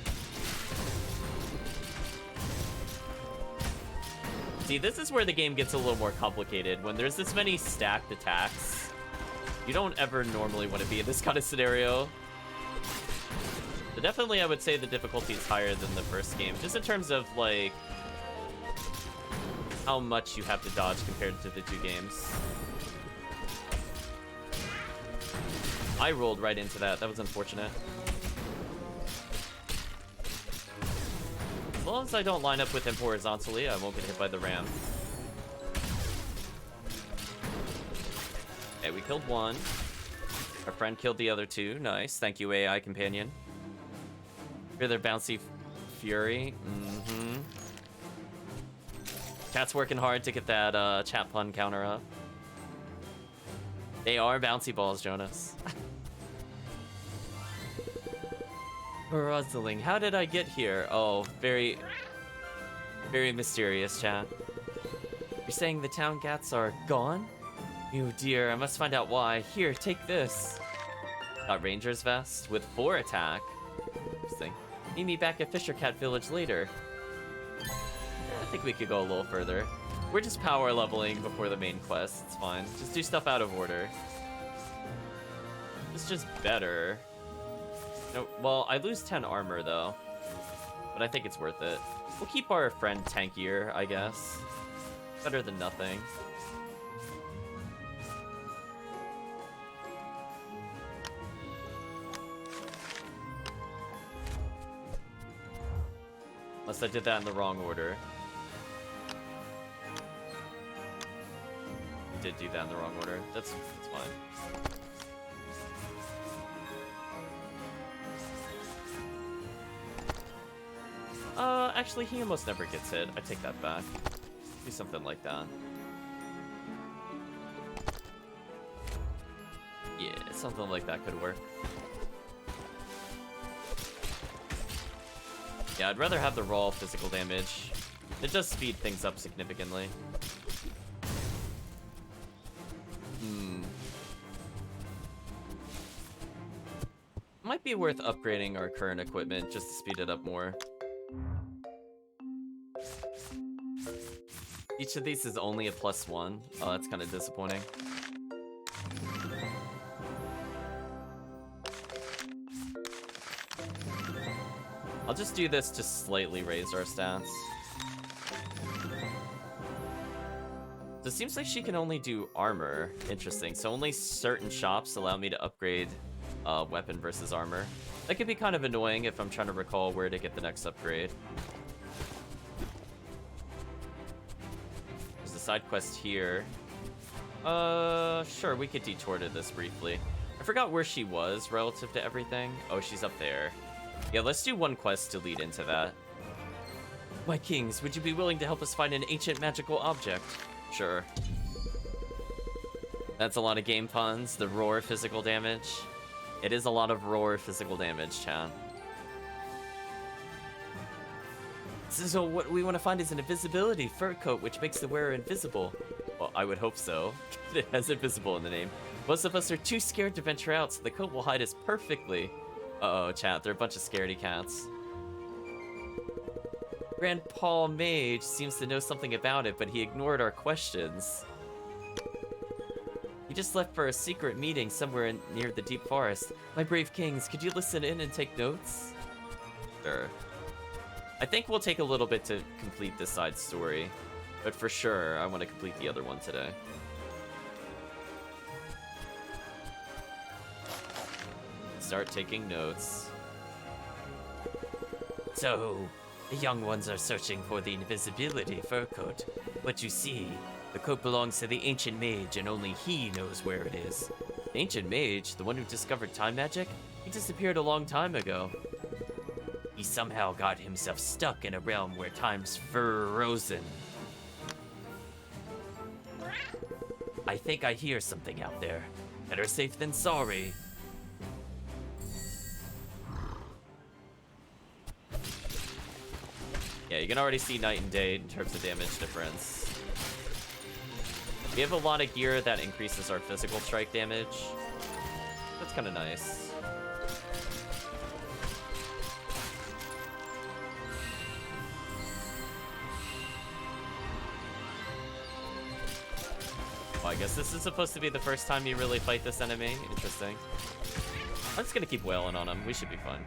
See, this is where the game gets a little more complicated. When there's this many stacked attacks, you don't ever normally want to be in this kind of scenario. But definitely, I would say the difficulty is higher than the first game, just in terms of, like, how much you have to dodge compared to the 2 games. I rolled right into that. That was unfortunate. As long as I don't line up with him horizontally, I won't get hit by the ram. Okay, we killed one. Our friend killed the other 2. Nice. Thank you, AI companion. Hear their bouncy fury. Cat's working hard to get that chat pun counter up. They are bouncy balls, Jonas. Puzzling. How did I get here? Oh, very, very mysterious, chat. You're saying the town gats are gone? Oh dear, I must find out why. Here, take this. Got Ranger's Vest with 4 attack. Interesting. Meet me back at Fisher Cat Village later. I think we could go a little further. We're just power leveling before the main quest. It's fine. Just do stuff out of order. It's just better. No, well, I lose 10 armor, though. But I think it's worth it. We'll keep our friend tankier, I guess. Better than nothing. Unless I did that in the wrong order. I did do that in the wrong order. That's fine. Actually, he almost never gets hit. I take that back. Do something like that. Yeah, something like that could work. Yeah, I'd rather have the raw physical damage. It does speed things up significantly. Might be worth upgrading our current equipment just to speed it up more. Each of these is only a +1. Oh, that's kind of disappointing. I'll just do this to slightly raise our stats. So it seems like she can only do armor. Interesting. So only certain shops allow me to upgrade weapon versus armor. That could be kind of annoying if I'm trying to recall where to get the next upgrade. There's a side quest here. Sure, we could detour to this briefly. I forgot where she was relative to everything. Oh, she's up there. Yeah, let's do one quest to lead into that. My kings, would you be willing to help us find an ancient magical object? Sure. That's a lot of game puns. The roar physical damage. It is a lot of roar physical damage, chat. So what we want to find is an invisibility fur coat which makes the wearer invisible. Well, I would hope so. It has invisible in the name. Most of us are too scared to venture out, so the coat will hide us perfectly. Uh-oh, chat, they're a bunch of scaredy cats. Grandpa Mage seems to know something about it, but he ignored our questions. He just left for a secret meeting somewhere near the deep forest. My brave kings, could you listen in and take notes? Sure. I think we'll take a little bit to complete this side story, but for sure, I want to complete the other one today. Start taking notes. So, the young ones are searching for the invisibility fur coat, but you see, the coat belongs to the ancient mage and only he knows where it is. The ancient mage, the one who discovered time magic, he disappeared a long time ago. He somehow got himself stuck in a realm where time's frozen. I think I hear something out there. Better safe than sorry. Yeah, you can already see night and day in terms of damage difference. We have a lot of gear that increases our physical strike damage. That's kind of nice. Well, I guess this is supposed to be the first time you really fight this enemy. Interesting. I'm just gonna keep wailing on him. We should be fine.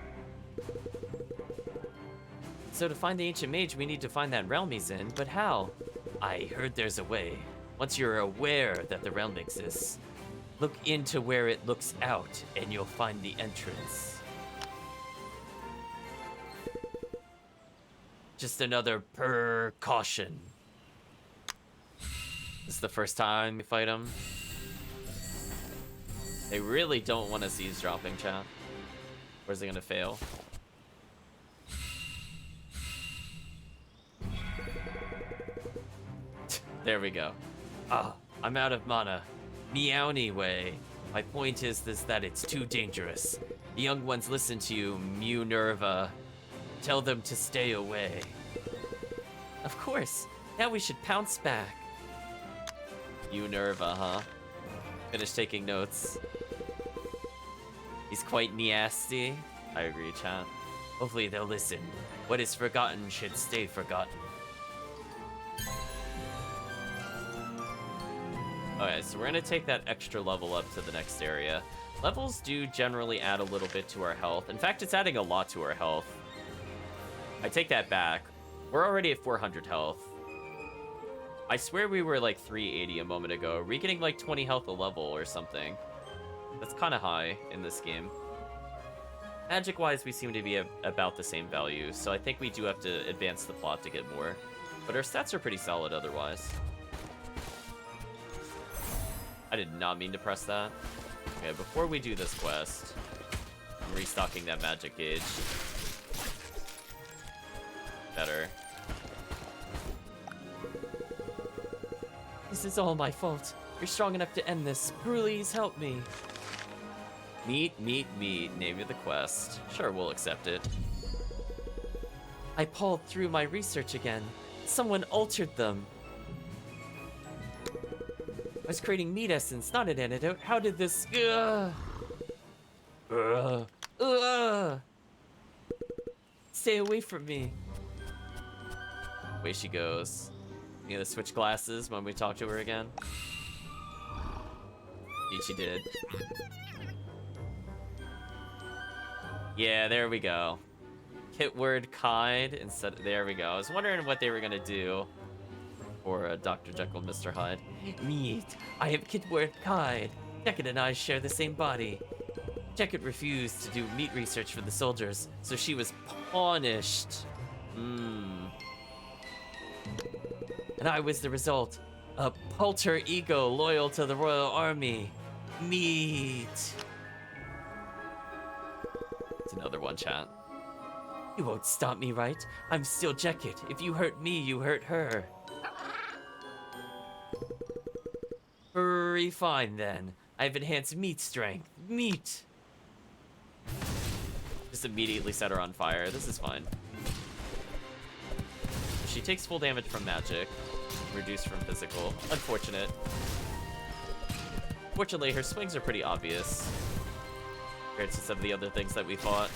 So to find the ancient mage, we need to find that realm he's in, but how? I heard there's a way. Once you're aware that the realm exists, look into where it looks out, and you'll find the entrance. Just another precaution. This is the first time we fight him. They really don't want us eavesdropping, chat. Or is it gonna fail? There we go. Ah, I'm out of mana. Meowny way. My point is that it's too dangerous. The young ones listen to you, Minerva. Tell them to stay away. Of course. Now we should pounce back. Minerva, huh? Finish taking notes. He's quite nasty. I agree, chat. Hopefully they'll listen. What is forgotten should stay forgotten. Okay, so we're gonna take that extra level up to the next area. Levels do generally add a little bit to our health. In fact, it's adding a lot to our health. I take that back. We're already at 400 health. I swear we were like 380 a moment ago. Are we getting like 20 health a level or something? That's kind of high in this game. Magic-wise, we seem to be about the same value, so I think we do have to advance the plot to get more. But our stats are pretty solid otherwise. I did not mean to press that. Okay, before we do this quest, I'm restocking that magic gauge. Better. This is all my fault. You're strong enough to end this. Please help me. Meet. Name of the quest. Sure, we'll accept it. I pulled through my research again. Someone altered them. I was creating meat essence, not an antidote. How did this... Stay away from me. Away she goes. You gonna switch glasses when we talk to her again? Indeed she did. Yeah, there we go. Hit word Hyde instead. There we go. I was wondering what they were gonna do for Dr. Jekyll, Mr. Hyde. Meet. I am Kitward Hyde. Jekyll and I share the same body. Jekyll refused to do meat research for the soldiers, so she was punished. And I was the result. A alter ego loyal to the royal army. Meat. It's another one, chat. You won't stop me, right? I'm still Jekyll. If you hurt me, you hurt her. Very fine, then. I've enhanced meat strength. Meat! Just immediately set her on fire. This is fine. She takes full damage from magic. Reduced from physical. Unfortunate. Fortunately, her swings are pretty obvious compared to some of the other things that we fought.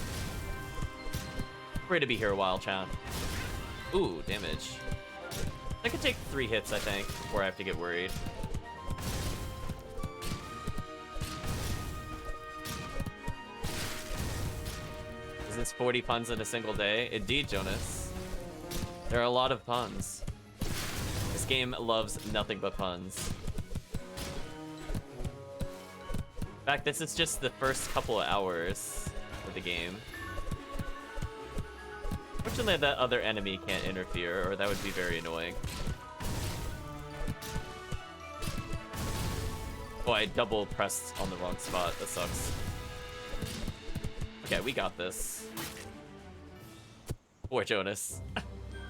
We're gonna be here a while, chat. Ooh, damage. I could take 3 hits, I think, before I have to get worried. Is this 40 puns in a single day? Indeed, Jonas. There are a lot of puns. This game loves nothing but puns. In fact, this is just the first couple of hours of the game. Fortunately, that other enemy can't interfere, or that would be very annoying. Oh, I double pressed on the wrong spot. That sucks. Okay, we got this. Poor Jonas.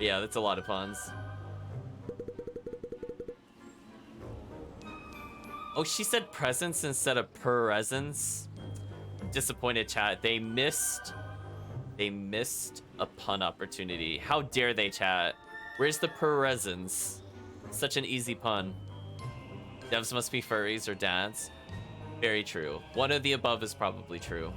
Yeah, that's a lot of puns. Oh, she said presence instead of presence. Disappointed, chat. They missed a pun opportunity. How dare they, chat? Where's the presence? Such an easy pun. Devs must be furries or dads. Very true. One of the above is probably true.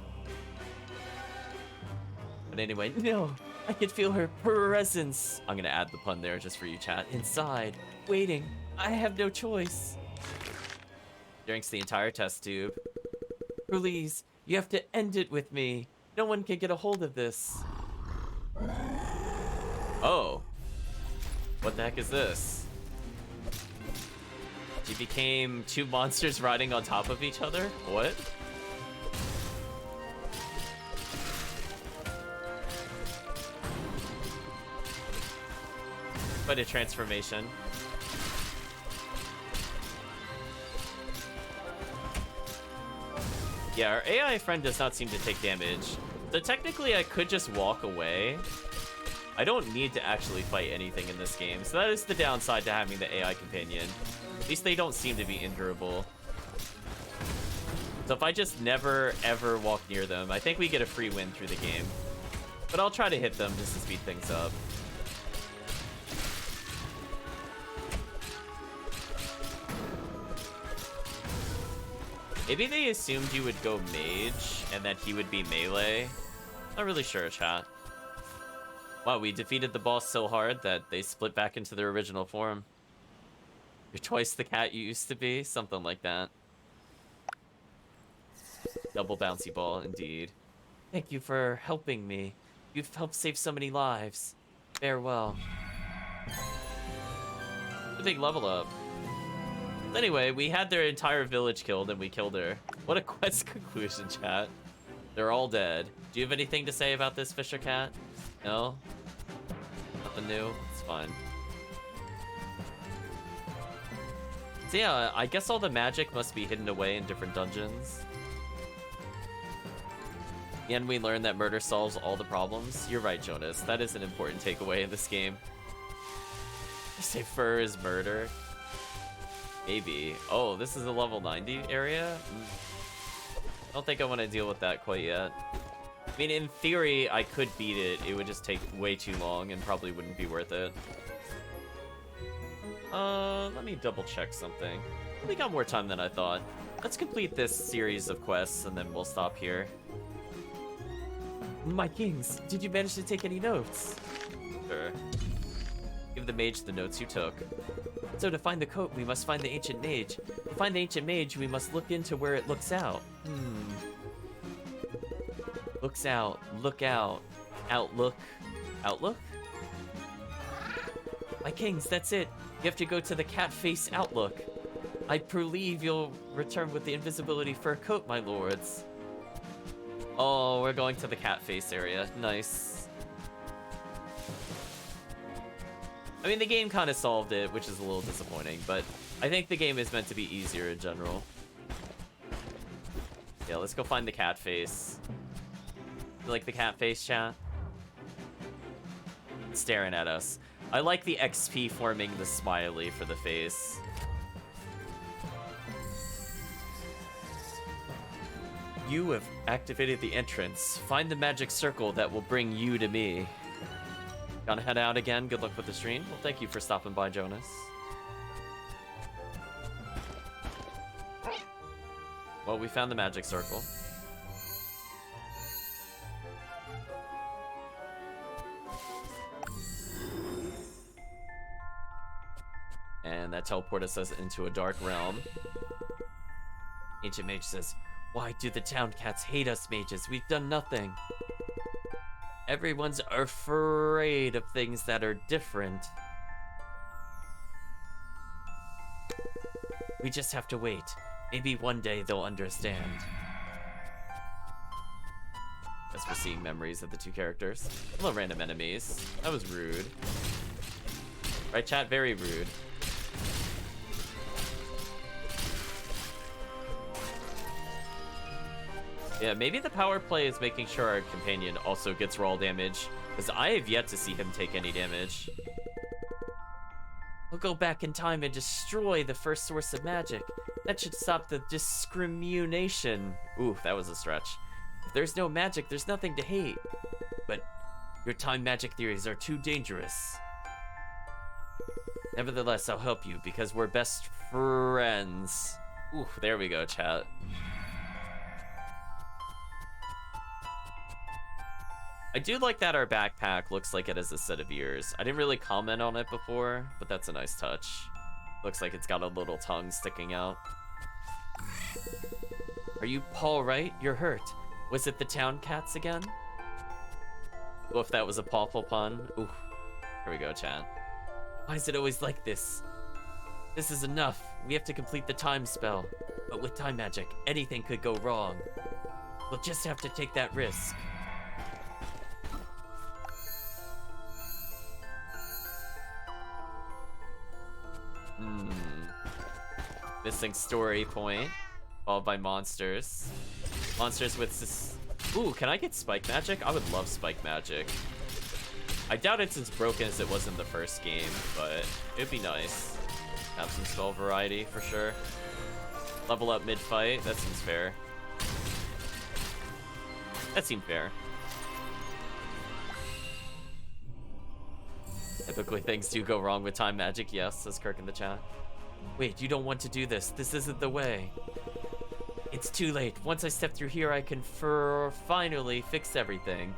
But anyway, no. I can feel her presence. I'm gonna add the pun there just for you, chat. Inside, waiting. I have no choice. Drinks the entire test tube. Please, you have to end it with me. No one can get a hold of this. Oh. What the heck is this? She became 2 monsters riding on top of each other? What? Quite a transformation. Yeah, our AI friend does not seem to take damage. So technically I could just walk away. I don't need to actually fight anything in this game, so that is the downside to having the AI companion. At least they don't seem to be indurable. So if I just never, ever walk near them, I think we get a free win through the game. But I'll try to hit them just to speed things up. Maybe they assumed you would go mage, and that he would be melee. Not really sure, chat. Wow, we defeated the boss so hard that they split back into their original form. You're twice the cat you used to be? Something like that. Double bouncy ball, indeed. Thank you for helping me. You've helped save so many lives. Farewell. A big level up. Anyway, we had their entire village killed and we killed her. What a quest conclusion, chat. They're all dead. Do you have anything to say about this Fisher Cat? No? Nothing new? It's fine. So yeah, I guess all the magic must be hidden away in different dungeons. And we learned that murder solves all the problems. You're right, Jonas. That is an important takeaway in this game. You say fur is murder. Maybe. Oh, this is a level 90 area? I don't think I want to deal with that quite yet. I mean, in theory, I could beat it. It would just take way too long and probably wouldn't be worth it. Let me double check something. We got more time than I thought. Let's complete this series of quests and then we'll stop here. My kings, did you manage to take any notes? Sure. Give the mage the notes you took. So to find the coat, we must find the ancient mage. To find the ancient mage, we must look into where it looks out. Looks out. Look out. Outlook. Outlook? My kings, that's it. You have to go to the cat face outlook. I believe you'll return with the invisibility fur coat, my lords. Oh, we're going to the cat face area. Nice. I mean, the game kind of solved it, which is a little disappointing, but I think the game is meant to be easier in general. Yeah, let's go find the cat face. You like the cat face, chat? It's staring at us. I like the XP forming the smiley for the face. You have activated the entrance. Find the magic circle that will bring you to me. Gonna head out again. Good luck with the stream. Well, thank you for stopping by, Jonas. Well, we found the magic circle. And that teleported us into a dark realm. Ancient Mage says, "Why do the town cats hate us mages? We've done nothing. Everyone's afraid of things that are different. We just have to wait. Maybe one day they'll understand." Guess we're seeing memories of the two characters. Hello, random enemies. That was rude. Right, chat? Very rude. Yeah, maybe the power play is making sure our companion also gets raw damage, because I have yet to see him take any damage. We'll go back in time and destroy the first source of magic. That should stop the discrimination. Ooh, that was a stretch. If there's no magic, there's nothing to hate. But your time magic theories are too dangerous. Nevertheless, I'll help you, because we're best friends. Ooh, there we go, chat. I do like that our backpack looks like it has a set of ears. I didn't really comment on it before, but that's a nice touch. Looks like it's got a little tongue sticking out. Are you Paul, right? You're hurt. Was it the town cats again? Oh, if that was a pawful pun. Ooh, here we go, chat. Why is it always like this? This is enough. We have to complete the time spell. But with time magic, anything could go wrong. We'll just have to take that risk. Missing story point, followed by monsters. Monsters with this. Ooh, can I get spike magic? I would love spike magic. I doubt it's as broken as it was in the first game, but it'd be nice. Have some spell variety for sure. Level up mid-fight, that seems fair. That seemed fair. Typically things do go wrong with time magic, yes, says Kirk in the chat. Wait, you don't want to do this. This isn't the way. It's too late. Once I step through here, I can finally fix everything.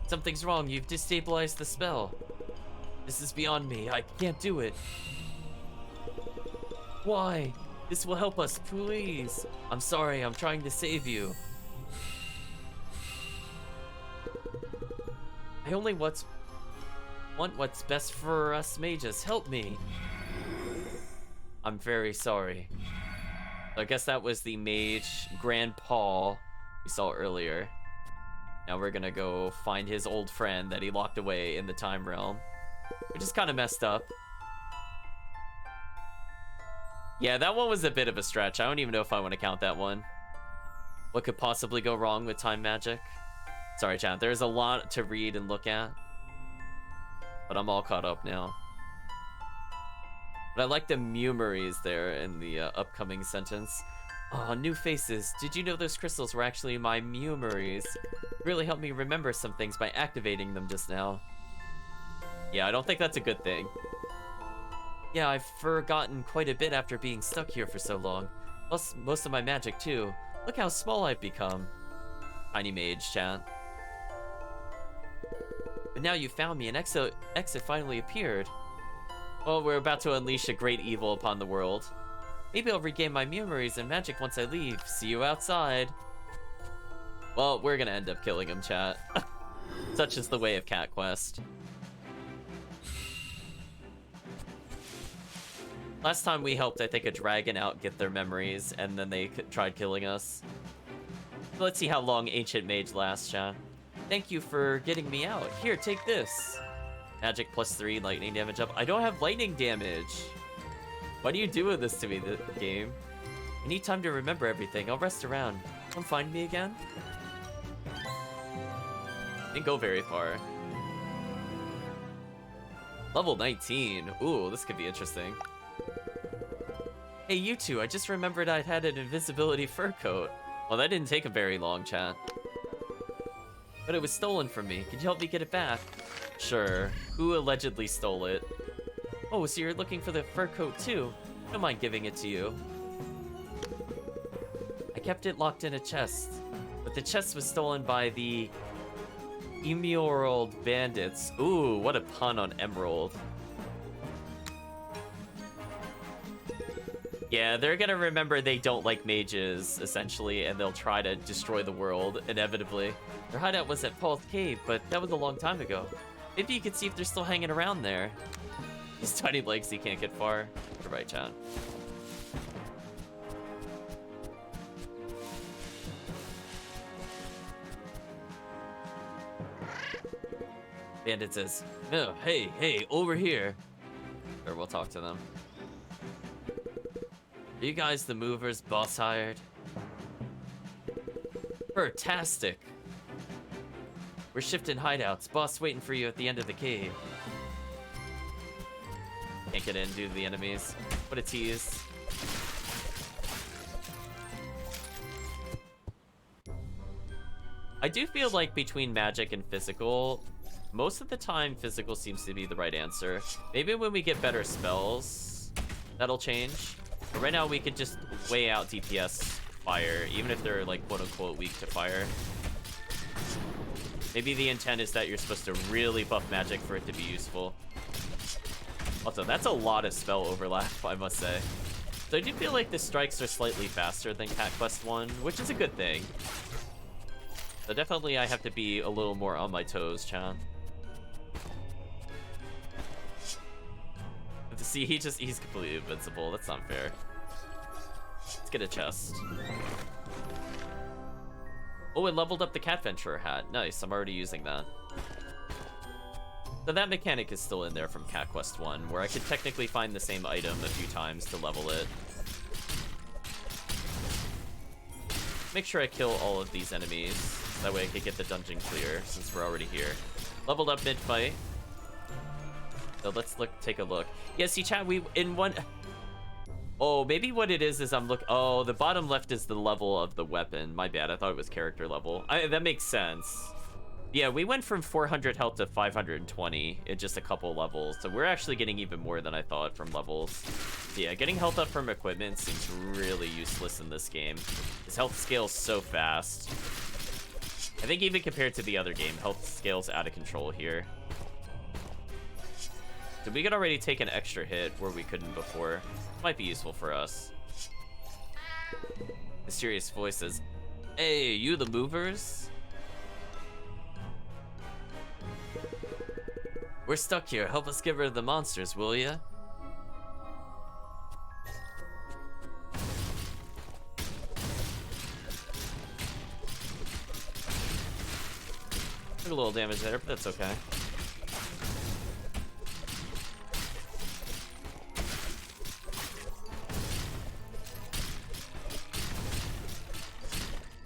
Something's wrong. You've destabilized the spell. This is beyond me. I can't do it. Why? This will help us, please. I'm sorry. I'm trying to save you. I only want what's best for us mages. Help me. I'm very sorry. I guess that was the mage Grand Paul we saw earlier. Now we're gonna go find his old friend that he locked away in the time realm, which is kind of messed up. Yeah, that one was a bit of a stretch. I don't even know if I want to count that one. What could possibly go wrong with time magic? Sorry, chat. There's a lot to read and look at, but I'm all caught up now. But I like the memories there in the upcoming sentence. Oh, new faces. Did you know those crystals were actually my memories? Really helped me remember some things by activating them just now. Yeah, I don't think that's a good thing. Yeah, I've forgotten quite a bit after being stuck here for so long. Plus, most of my magic, too. Look how small I've become. Tiny mage, chat. But now you found me, and exit finally appeared. Oh, we're about to unleash a great evil upon the world. Maybe I'll regain my memories and magic once I leave. See you outside. Well, we're gonna end up killing him, chat. Such is the way of Cat Quest. Last time we helped, I think, a dragon out get their memories, and then they tried killing us. Let's see how long Ancient Mage lasts, chat. Thank you for getting me out. Here, take this. Magic +3, lightning damage up. I don't have lightning damage. Why do you do this to me, the game? I need time to remember everything. I'll rest around. Come find me again? Didn't go very far. Level 19. Ooh, this could be interesting. Hey, you two, I just remembered I'd had an invisibility fur coat. Well, that didn't take a very long, chat. But it was stolen from me. Could you help me get it back? Sure. Who allegedly stole it? Oh, so you're looking for the fur coat too? Don't mind giving it to you. I kept it locked in a chest, but the chest was stolen by the Emerald Bandits. Ooh, what a pun on Emerald. Yeah, they're gonna remember they don't like mages, essentially, and they'll try to destroy the world, inevitably. Their hideout was at Paul's Cave, but that was a long time ago. Maybe you could see if they're still hanging around there. His tiny legs, he can't get far. You're right, chat. Bandit says, oh, hey, over here. Or we'll talk to them. Are you guys the movers boss hired? Fantastic. We're shifting hideouts. Boss waiting for you at the end of the cave. Can't get in due to the enemies. What a tease. I do feel like between magic and physical, most of the time physical seems to be the right answer. Maybe when we get better spells, that'll change. But right now we could just weigh out DPS fire, even if they're like quote-unquote weak to fire. Maybe the intent is that you're supposed to really buff magic for it to be useful. Also, that's a lot of spell overlap, I must say. So I do feel like the strikes are slightly faster than Cat Quest 1, which is a good thing. So definitely I have to be a little more on my toes, chat. See, he's completely invincible. That's not fair. Let's get a chest. Oh, it leveled up the Cat Venturer hat. Nice, I'm already using that. So that mechanic is still in there from Cat Quest 1, where I could technically find the same item a few times to level it. make sure I kill all of these enemies. That way I can get the dungeon clear, since we're already here. Leveled up mid-fight. So let's take a look. Yeah, see, chat, Oh, maybe what it is I'm oh, the bottom left is the level of the weapon. My bad, I thought it was character level. That makes sense. Yeah, we went from 400 health to 520 in just a couple levels, so we're actually getting even more than I thought from levels. So yeah, getting health up from equipment seems really useless in this game. His health scales so fast. I think even compared to the other game, health scales out of control here. So we could already take an extra hit where we couldn't before. Might be useful for us. Mysterious voice says, "Hey, you the movers? We're stuck here. Help us get rid of the monsters, will ya?" Took a little damage there, but that's okay.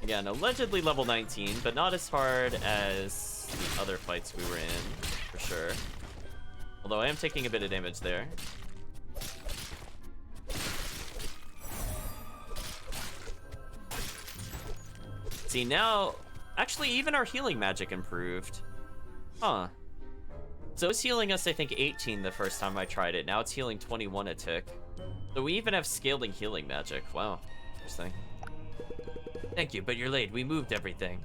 Again, allegedly level 19, but not as hard as the other fights we were in, for sure. Although I am taking a bit of damage there. See, now... Actually, even our healing magic improved. Huh. So it was healing us, I think, 18 the first time I tried it. Now it's healing 21 a tick. So we even have scaling healing magic. Wow. Interesting. Thank you, but you're late. We moved everything.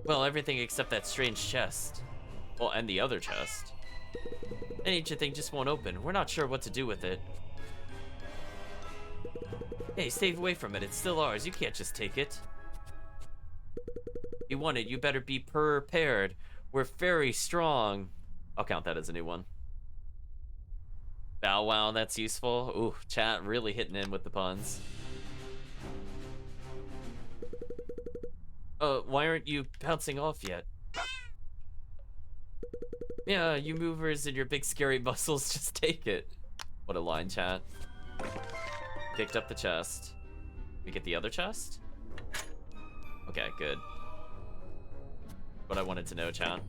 Well, everything except that strange chest. Well, and the other chest. That ancient thing just won't open. We're not sure what to do with it. Hey, stay away from it. It's still ours. You can't just take it. If you want it, you better be prepared. We're very strong. I'll count that as a new one. Bow wow, that's useful. Ooh, chat really hitting in with the puns. Why aren't you bouncing off yet? Yeah, you movers and your big scary muscles, just take it. What a line, chat. Picked up the chest. We get the other chest? Okay, good. What I wanted to know, chat.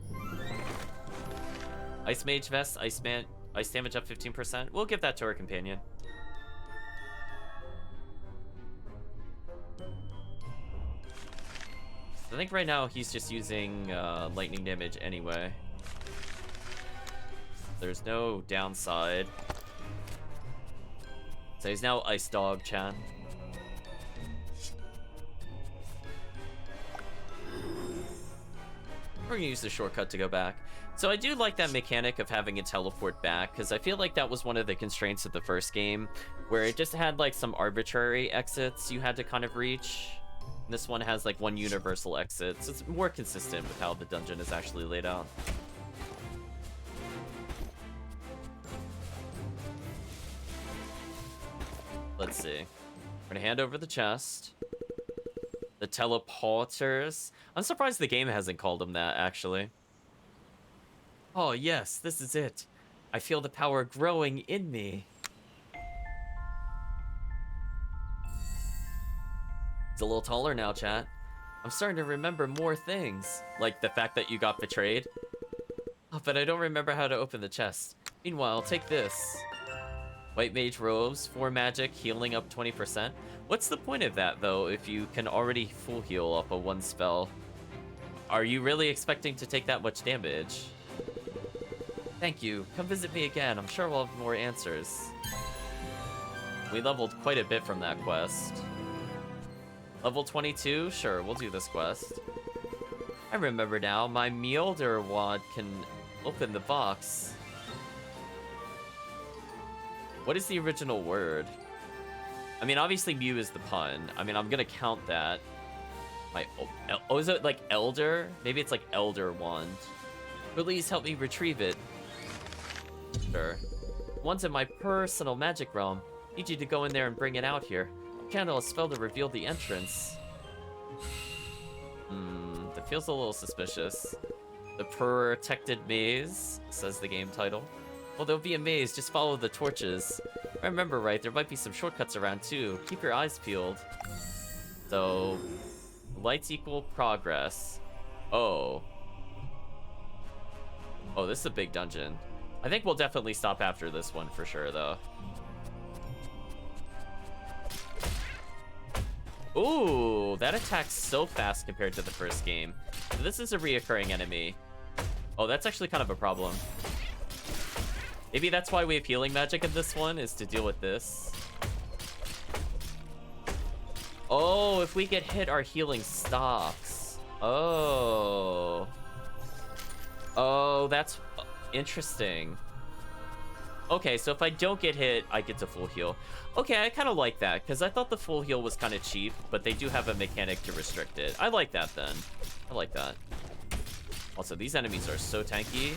Ice Mage Vest, ice damage up 15%. We'll give that to our companion. I think right now he's just using lightning damage anyway. There's no downside. So he's now Ice Dog, chat. We're gonna use the shortcut to go back. So I do like that mechanic of having a teleport back, because I feel like that was one of the constraints of the first game, where it just had like some arbitrary exits you had to kind of reach. This one has like one universal exit, so it's more consistent with how the dungeon is actually laid out. Let's see. We're gonna hand over the chest. The teleporters. I'm surprised the game hasn't called them that, actually. Oh yes, this is it. I feel the power growing in me. It's a little taller now, chat. I'm starting to remember more things. Like the fact that you got betrayed. Oh, but I don't remember how to open the chest. Meanwhile, take this. White Mage Robes, 4 magic, healing up 20%. What's the point of that, though, if you can already full heal off of one spell? Are you really expecting to take that much damage? Thank you. Come visit me again. I'm sure we'll have more answers. We leveled quite a bit from that quest. Level 22? Sure, we'll do this quest. I remember now, my Mjolnir wand can open the box. What is the original word? I mean, obviously Mew is the pun. I mean, I'm gonna count that. Oh, is it like Elder? Maybe it's like Elder Wand. Please help me retrieve it. Sure. One's in my personal magic realm. Need you to go in there and bring it out here. Candle a spell to reveal the entrance. That feels a little suspicious. The protected maze, says the game title. Well, there'll be a maze, just follow the torches. I remember right, there might be some shortcuts around too. Keep your eyes peeled. So, lights equal progress. Oh. Oh, this is a big dungeon. I think we'll definitely stop after this one for sure, though. Ooh, that attacks so fast compared to the first game. So this is a reoccurring enemy. Oh, that's actually kind of a problem. Maybe that's why we have healing magic in this one, is to deal with this. Oh, if we get hit, our healing stops. Oh. Oh, that's interesting. Okay, so if I don't get hit, I get to full heal. Okay, I kind of like that, because I thought the full heal was kind of cheap, but they do have a mechanic to restrict it. I like that, then. I like that. Also, these enemies are so tanky.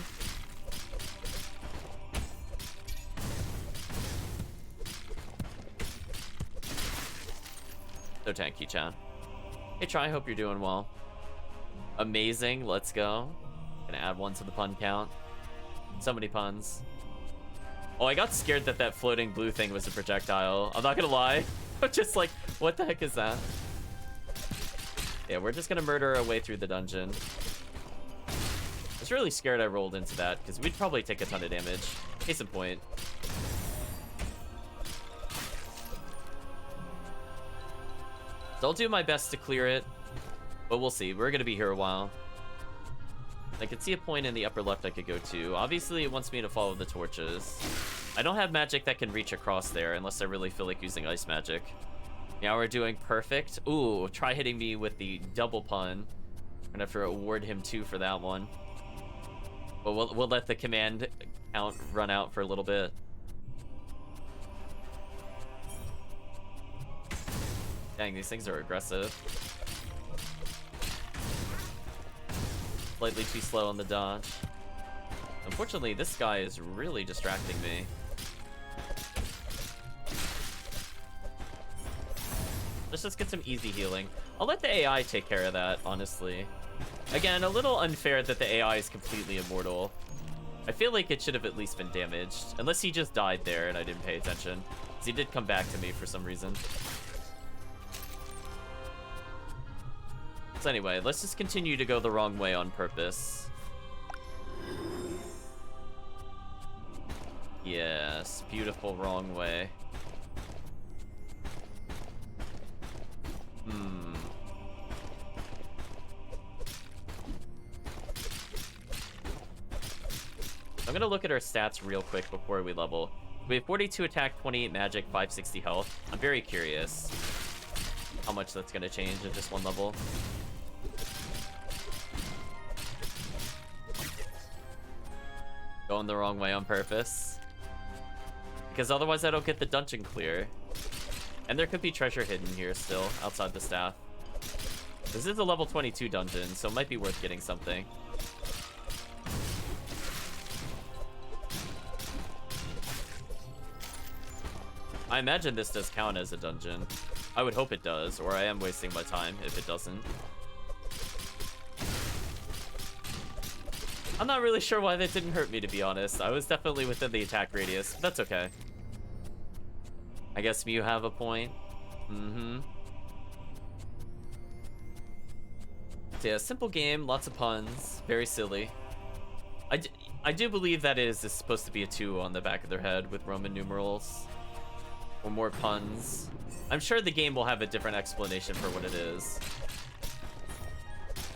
So tanky, Chan. Hey, Try, hope you're doing well. Amazing, let's go. Gonna add one to the pun count. So many puns. Oh, I got scared that that floating blue thing was a projectile. I'm not gonna lie. I'm just like, what the heck is that? Yeah, we're just gonna murder our way through the dungeon. I was really scared I rolled into that, because we'd probably take a ton of damage. Case in point. So I'll do my best to clear it, but we'll see. We're gonna be here a while. I can see a point in the upper left I could go to. Obviously, it wants me to follow the torches. I don't have magic that can reach across there unless I really feel like using ice magic. Now we're doing perfect. Ooh, try hitting me with the double pun. I'm gonna have to award him 2 for that one. But we'll let the command count run out for a little bit. Dang, these things are aggressive. Slightly too slow on the dodge. Unfortunately, this guy is really distracting me. Let's just get some easy healing. I'll let the AI take care of that, honestly. Again, a little unfair that the AI is completely immortal. I feel like it should have at least been damaged. Unless he just died there and I didn't pay attention. Because he did come back to me for some reason. So anyway, let's just continue to go the wrong way on purpose. Yes, beautiful wrong way. I'm gonna look at our stats real quick before we level. We have 42 attack, 28 magic, 560 health. I'm very curious how much that's gonna change in just one level. Going the wrong way on purpose. Because otherwise I don't get the dungeon clear. And there could be treasure hidden here still, outside the staff. This is a level 22 dungeon, so it might be worth getting something. I imagine this does count as a dungeon. I would hope it does, or I am wasting my time if it doesn't. I'm not really sure why that didn't hurt me, to be honest. I was definitely within the attack radius, but that's okay. I guess you have a point. So yeah, simple game, lots of puns, very silly. I do believe that is supposed to be a 2 on the back of their head with Roman numerals. Or more puns. I'm sure the game will have a different explanation for what it is.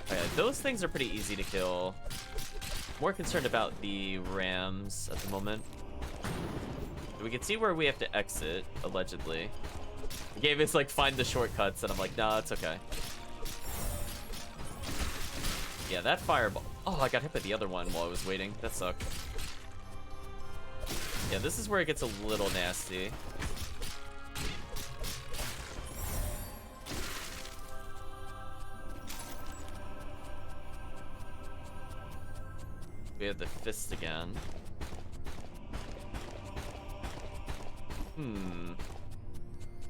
Okay, those things are pretty easy to kill. More concerned about the rams at the moment. We can see where we have to exit, allegedly. The game is like, find the shortcuts, and I'm like, nah, it's okay. Yeah, that fireball. Oh, I got hit by the other one while I was waiting. That sucked. Yeah, this is where it gets a little nasty. We have the fist again.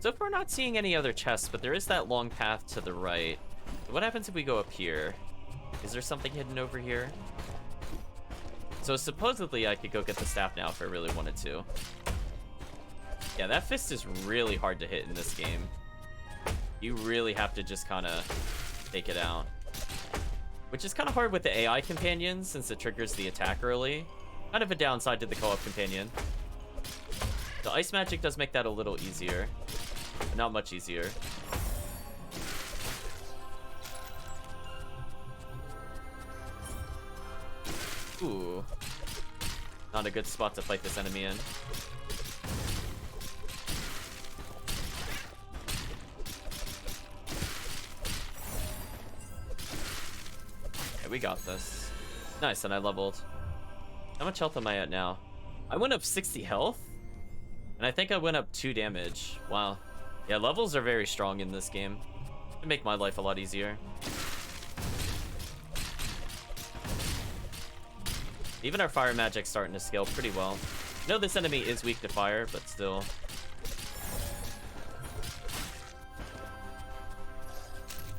So far not seeing any other chests, but there is that long path to the right. What happens if we go up here? Is there something hidden over here? So supposedly I could go get the staff now if I really wanted to. Yeah, that fist is really hard to hit in this game. You really have to just kind of take it out. Which is kind of hard with the AI companion since it triggers the attack early. Kind of a downside to the co-op companion. The ice magic does make that a little easier. But not much easier. Ooh. Not a good spot to fight this enemy in. Okay, we got this. Nice, and I leveled. How much health am I at now? I went up 60 health? And I think I went up 2 damage. Wow. Yeah, levels are very strong in this game. It make my life a lot easier. Even our fire magic's starting to scale pretty well. I know this enemy is weak to fire, but still.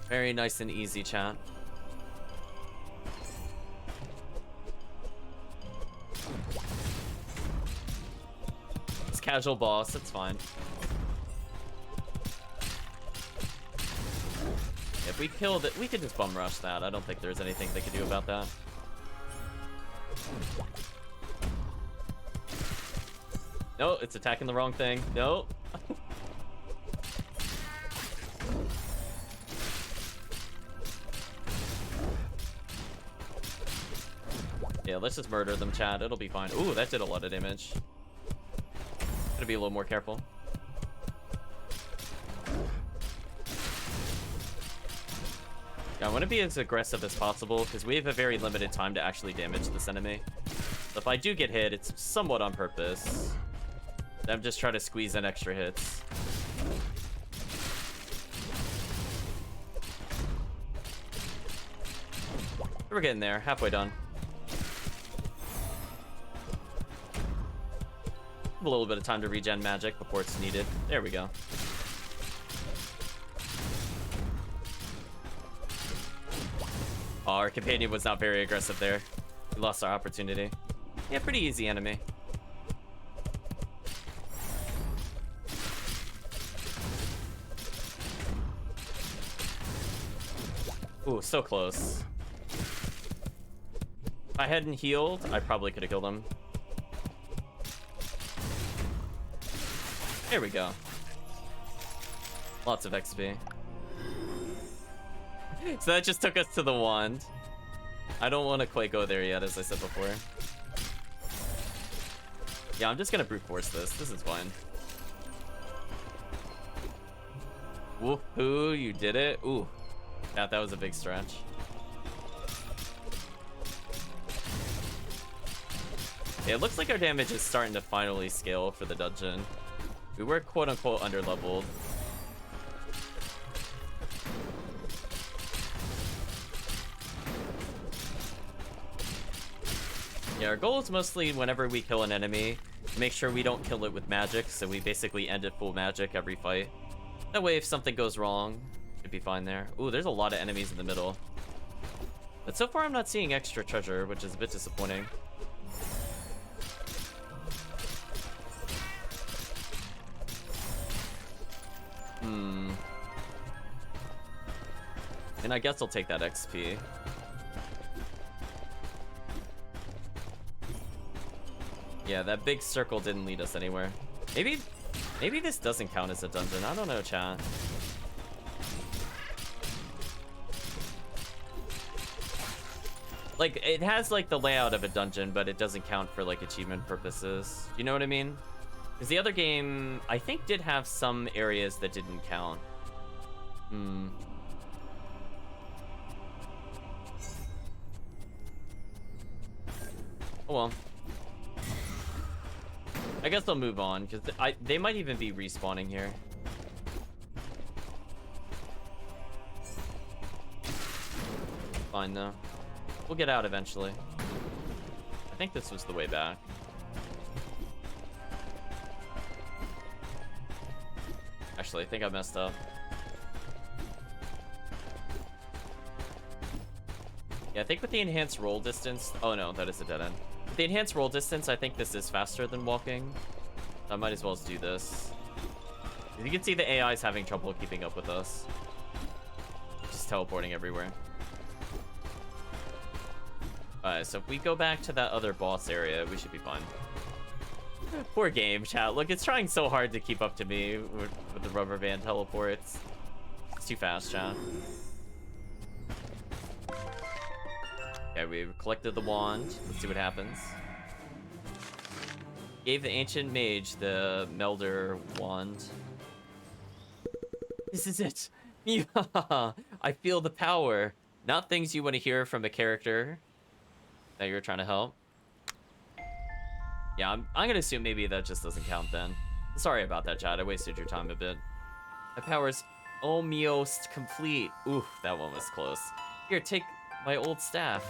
Very nice and easy, chat. It's casual boss, it's fine. If we killed it, we could just bum rush that. I don't think there's anything they could do about that. No, it's attacking the wrong thing. No. Yeah, let's just murder them, chat. It'll be fine. Ooh, that did a lot of damage. Gotta be a little more careful. Yeah, I want to be as aggressive as possible because we have a very limited time to actually damage this enemy. So if I do get hit, it's somewhat on purpose. I'm just trying to squeeze in extra hits. We're getting there, halfway done. A little bit of time to regen magic before it's needed. There we go. Oh, our companion was not very aggressive there. We lost our opportunity. Yeah, pretty easy enemy. Ooh, so close. If I hadn't healed, I probably could have killed him. There we go. Lots of XP. So that just took us to the wand. I don't want to quite go there yet, as I said before. Yeah, I'm just gonna brute force this. This is fine. Woohoo, you did it. Ooh. Yeah, that was a big stretch. Yeah, it looks like our damage is starting to finally scale for the dungeon. We were quote-unquote under-leveled. Yeah, our goal is mostly whenever we kill an enemy, make sure we don't kill it with magic, so we basically end it full magic every fight. That way, if something goes wrong, should be fine there. Ooh, there's a lot of enemies in the middle. But so far, I'm not seeing extra treasure, which is a bit disappointing. And I guess I'll take that XP. Yeah, that big circle didn't lead us anywhere. Maybe this doesn't count as a dungeon. I don't know, chat. Like, it has, like, the layout of a dungeon, but it doesn't count for, like, achievement purposes. You know what I mean? Because the other game, I think, did have some areas that didn't count. Oh well. I guess I'll move on, because they might even be respawning here. Fine, though. We'll get out eventually. I think this was the way back. Actually, I think I messed up. Yeah, I think with the enhanced roll distance... Oh no, that is a dead end. With the enhanced roll distance, I think this is faster than walking. I might as well just do this. You can see the AI is having trouble keeping up with us. Just teleporting everywhere. Alright, so if we go back to that other boss area, we should be fine. Poor game, chat. Look, it's trying so hard to keep up to me with the rubber band teleports. It's too fast, chat. Okay, we collected the wand. Let's see what happens. Gave the ancient mage the Melder wand. This is it. Yeah, I feel the power. Not things you want to hear from a character that you're trying to help. Yeah, I'm gonna assume maybe that just doesn't count then. Sorry about that, chat. I wasted your time a bit. My power's almost complete. Oof, that one was close. Here, take my old staff.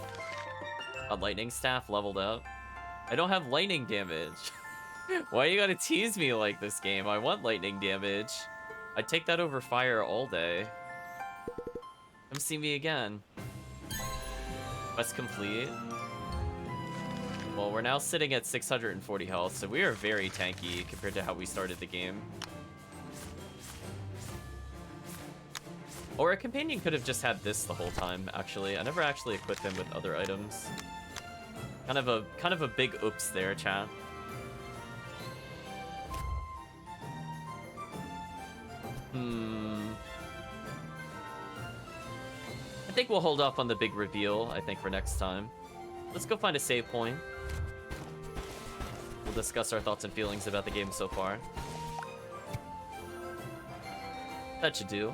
A lightning staff leveled up. I don't have lightning damage. Why you gotta tease me like this, game? I want lightning damage. I'd take that over fire all day. Come see me again. Quest complete. Well, we're now sitting at 640 health, so we are very tanky compared to how we started the game. Or a companion could have just had this the whole time, actually. I never actually equipped him with other items. Kind of a big oops there, chat. I think we'll hold off on the big reveal, I think, for next time. Let's go find a save point. We'll discuss our thoughts and feelings about the game so far. That should do.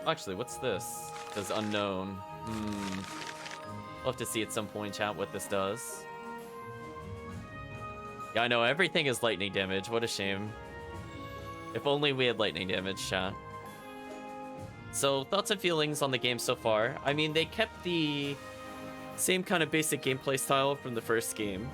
Actually, what's this? It says unknown. We'll have to see at some point, chat, what this does. Yeah, I know, everything is lightning damage. What a shame. If only we had lightning damage, chat. So, thoughts and feelings on the game so far. I mean, they kept the same kind of basic gameplay style from the first game.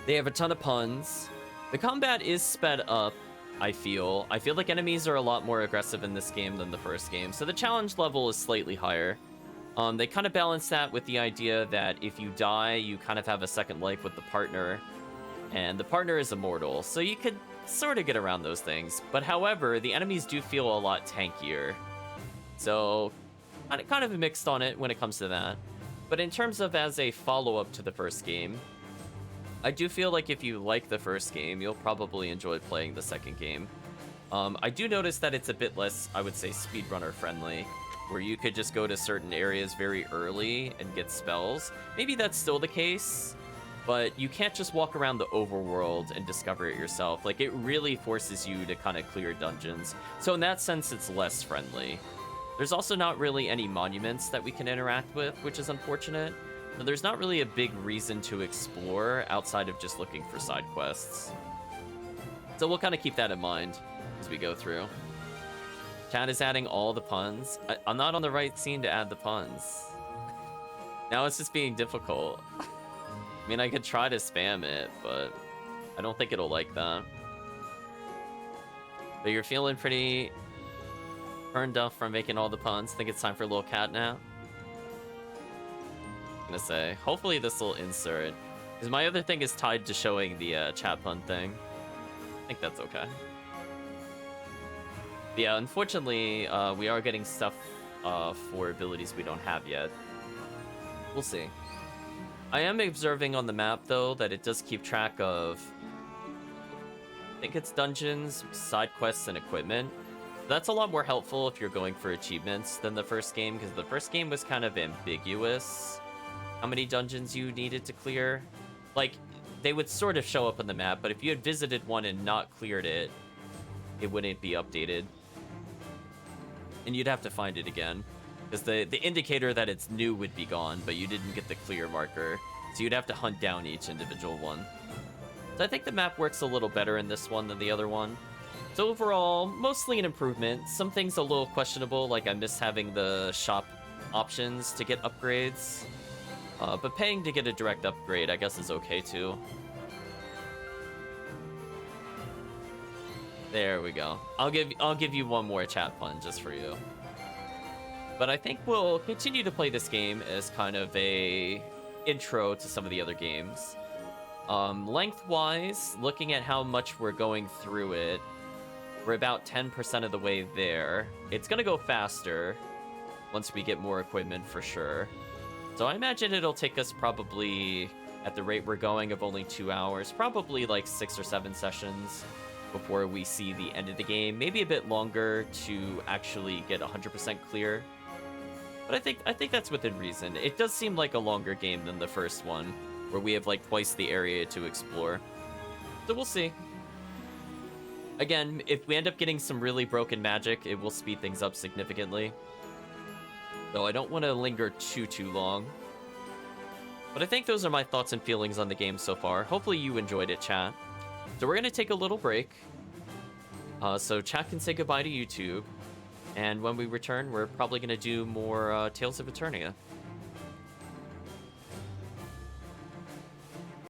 They have a ton of puns. The combat is sped up, I feel. I feel like enemies are a lot more aggressive in this game than the first game, so the challenge level is slightly higher. They kind of balance that with the idea that if you die, you kind of have a second life with the partner, and the partner is immortal, so you could sort of get around those things. But however, the enemies do feel a lot tankier, so kind of mixed on it when it comes to that. But in terms of as a follow-up to the first game, I do feel like if you like the first game, you'll probably enjoy playing the second game. I do notice that it's a bit less, I would say, speedrunner friendly, where you could just go to certain areas very early and get spells. Maybe that's still the case, but you can't just walk around the overworld and discover it yourself. Like, it really forces you to kind of clear dungeons. So in that sense, it's less friendly. There's also not really any monuments that we can interact with, which is unfortunate. There's not really a big reason to explore outside of just looking for side quests. So we'll kind of keep that in mind as we go through. Chat is adding all the puns. I'm not on the right scene to add the puns. Now it's just being difficult. I mean, I could try to spam it, but I don't think it'll like that. But you're feeling pretty burned up from making all the puns. Think it's time for a little cat nap? I'm gonna say, hopefully this will insert. Because my other thing is tied to showing the chat pun thing. I think that's okay. But yeah, unfortunately, we are getting stuff for abilities we don't have yet. We'll see. I am observing on the map, though, that it does keep track of, I think it's dungeons, side quests, and equipment. That's a lot more helpful if you're going for achievements than the first game, because the first game was kind of ambiguous how many dungeons you needed to clear. Like, they would sort of show up on the map, but if you had visited one and not cleared it, it wouldn't be updated. And you'd have to find it again. Because the indicator that it's new would be gone, but you didn't get the clear marker. So you'd have to hunt down each individual one. So I think the map works a little better in this one than the other one. So overall, mostly an improvement. Some things a little questionable, like I miss having the shop options to get upgrades. But paying to get a direct upgrade, I guess, is okay too. There we go. I'll give you one more chat pun just for you. But but I think we'll continue to play this game as kind of a intro to some of the other games. Lengthwise, looking at how much we're going through it, we're about 10% of the way there. It's gonna go faster once we get more equipment for sure. So I imagine it'll take us probably, at the rate we're going of only 2 hours, probably like 6 or 7 sessions before we see the end of the game. Maybe a bit longer to actually get 100% clear. But I think that's within reason. It does seem like a longer game than the first one, where we have like twice the area to explore. So we'll see. Again, if we end up getting some really broken magic, it will speed things up significantly. Though I don't want to linger too long. But I think those are my thoughts and feelings on the game so far. Hopefully you enjoyed it, chat. So we're going to take a little break. So chat can say goodbye to YouTube. And when we return, we're probably going to do more Tales of Eternia.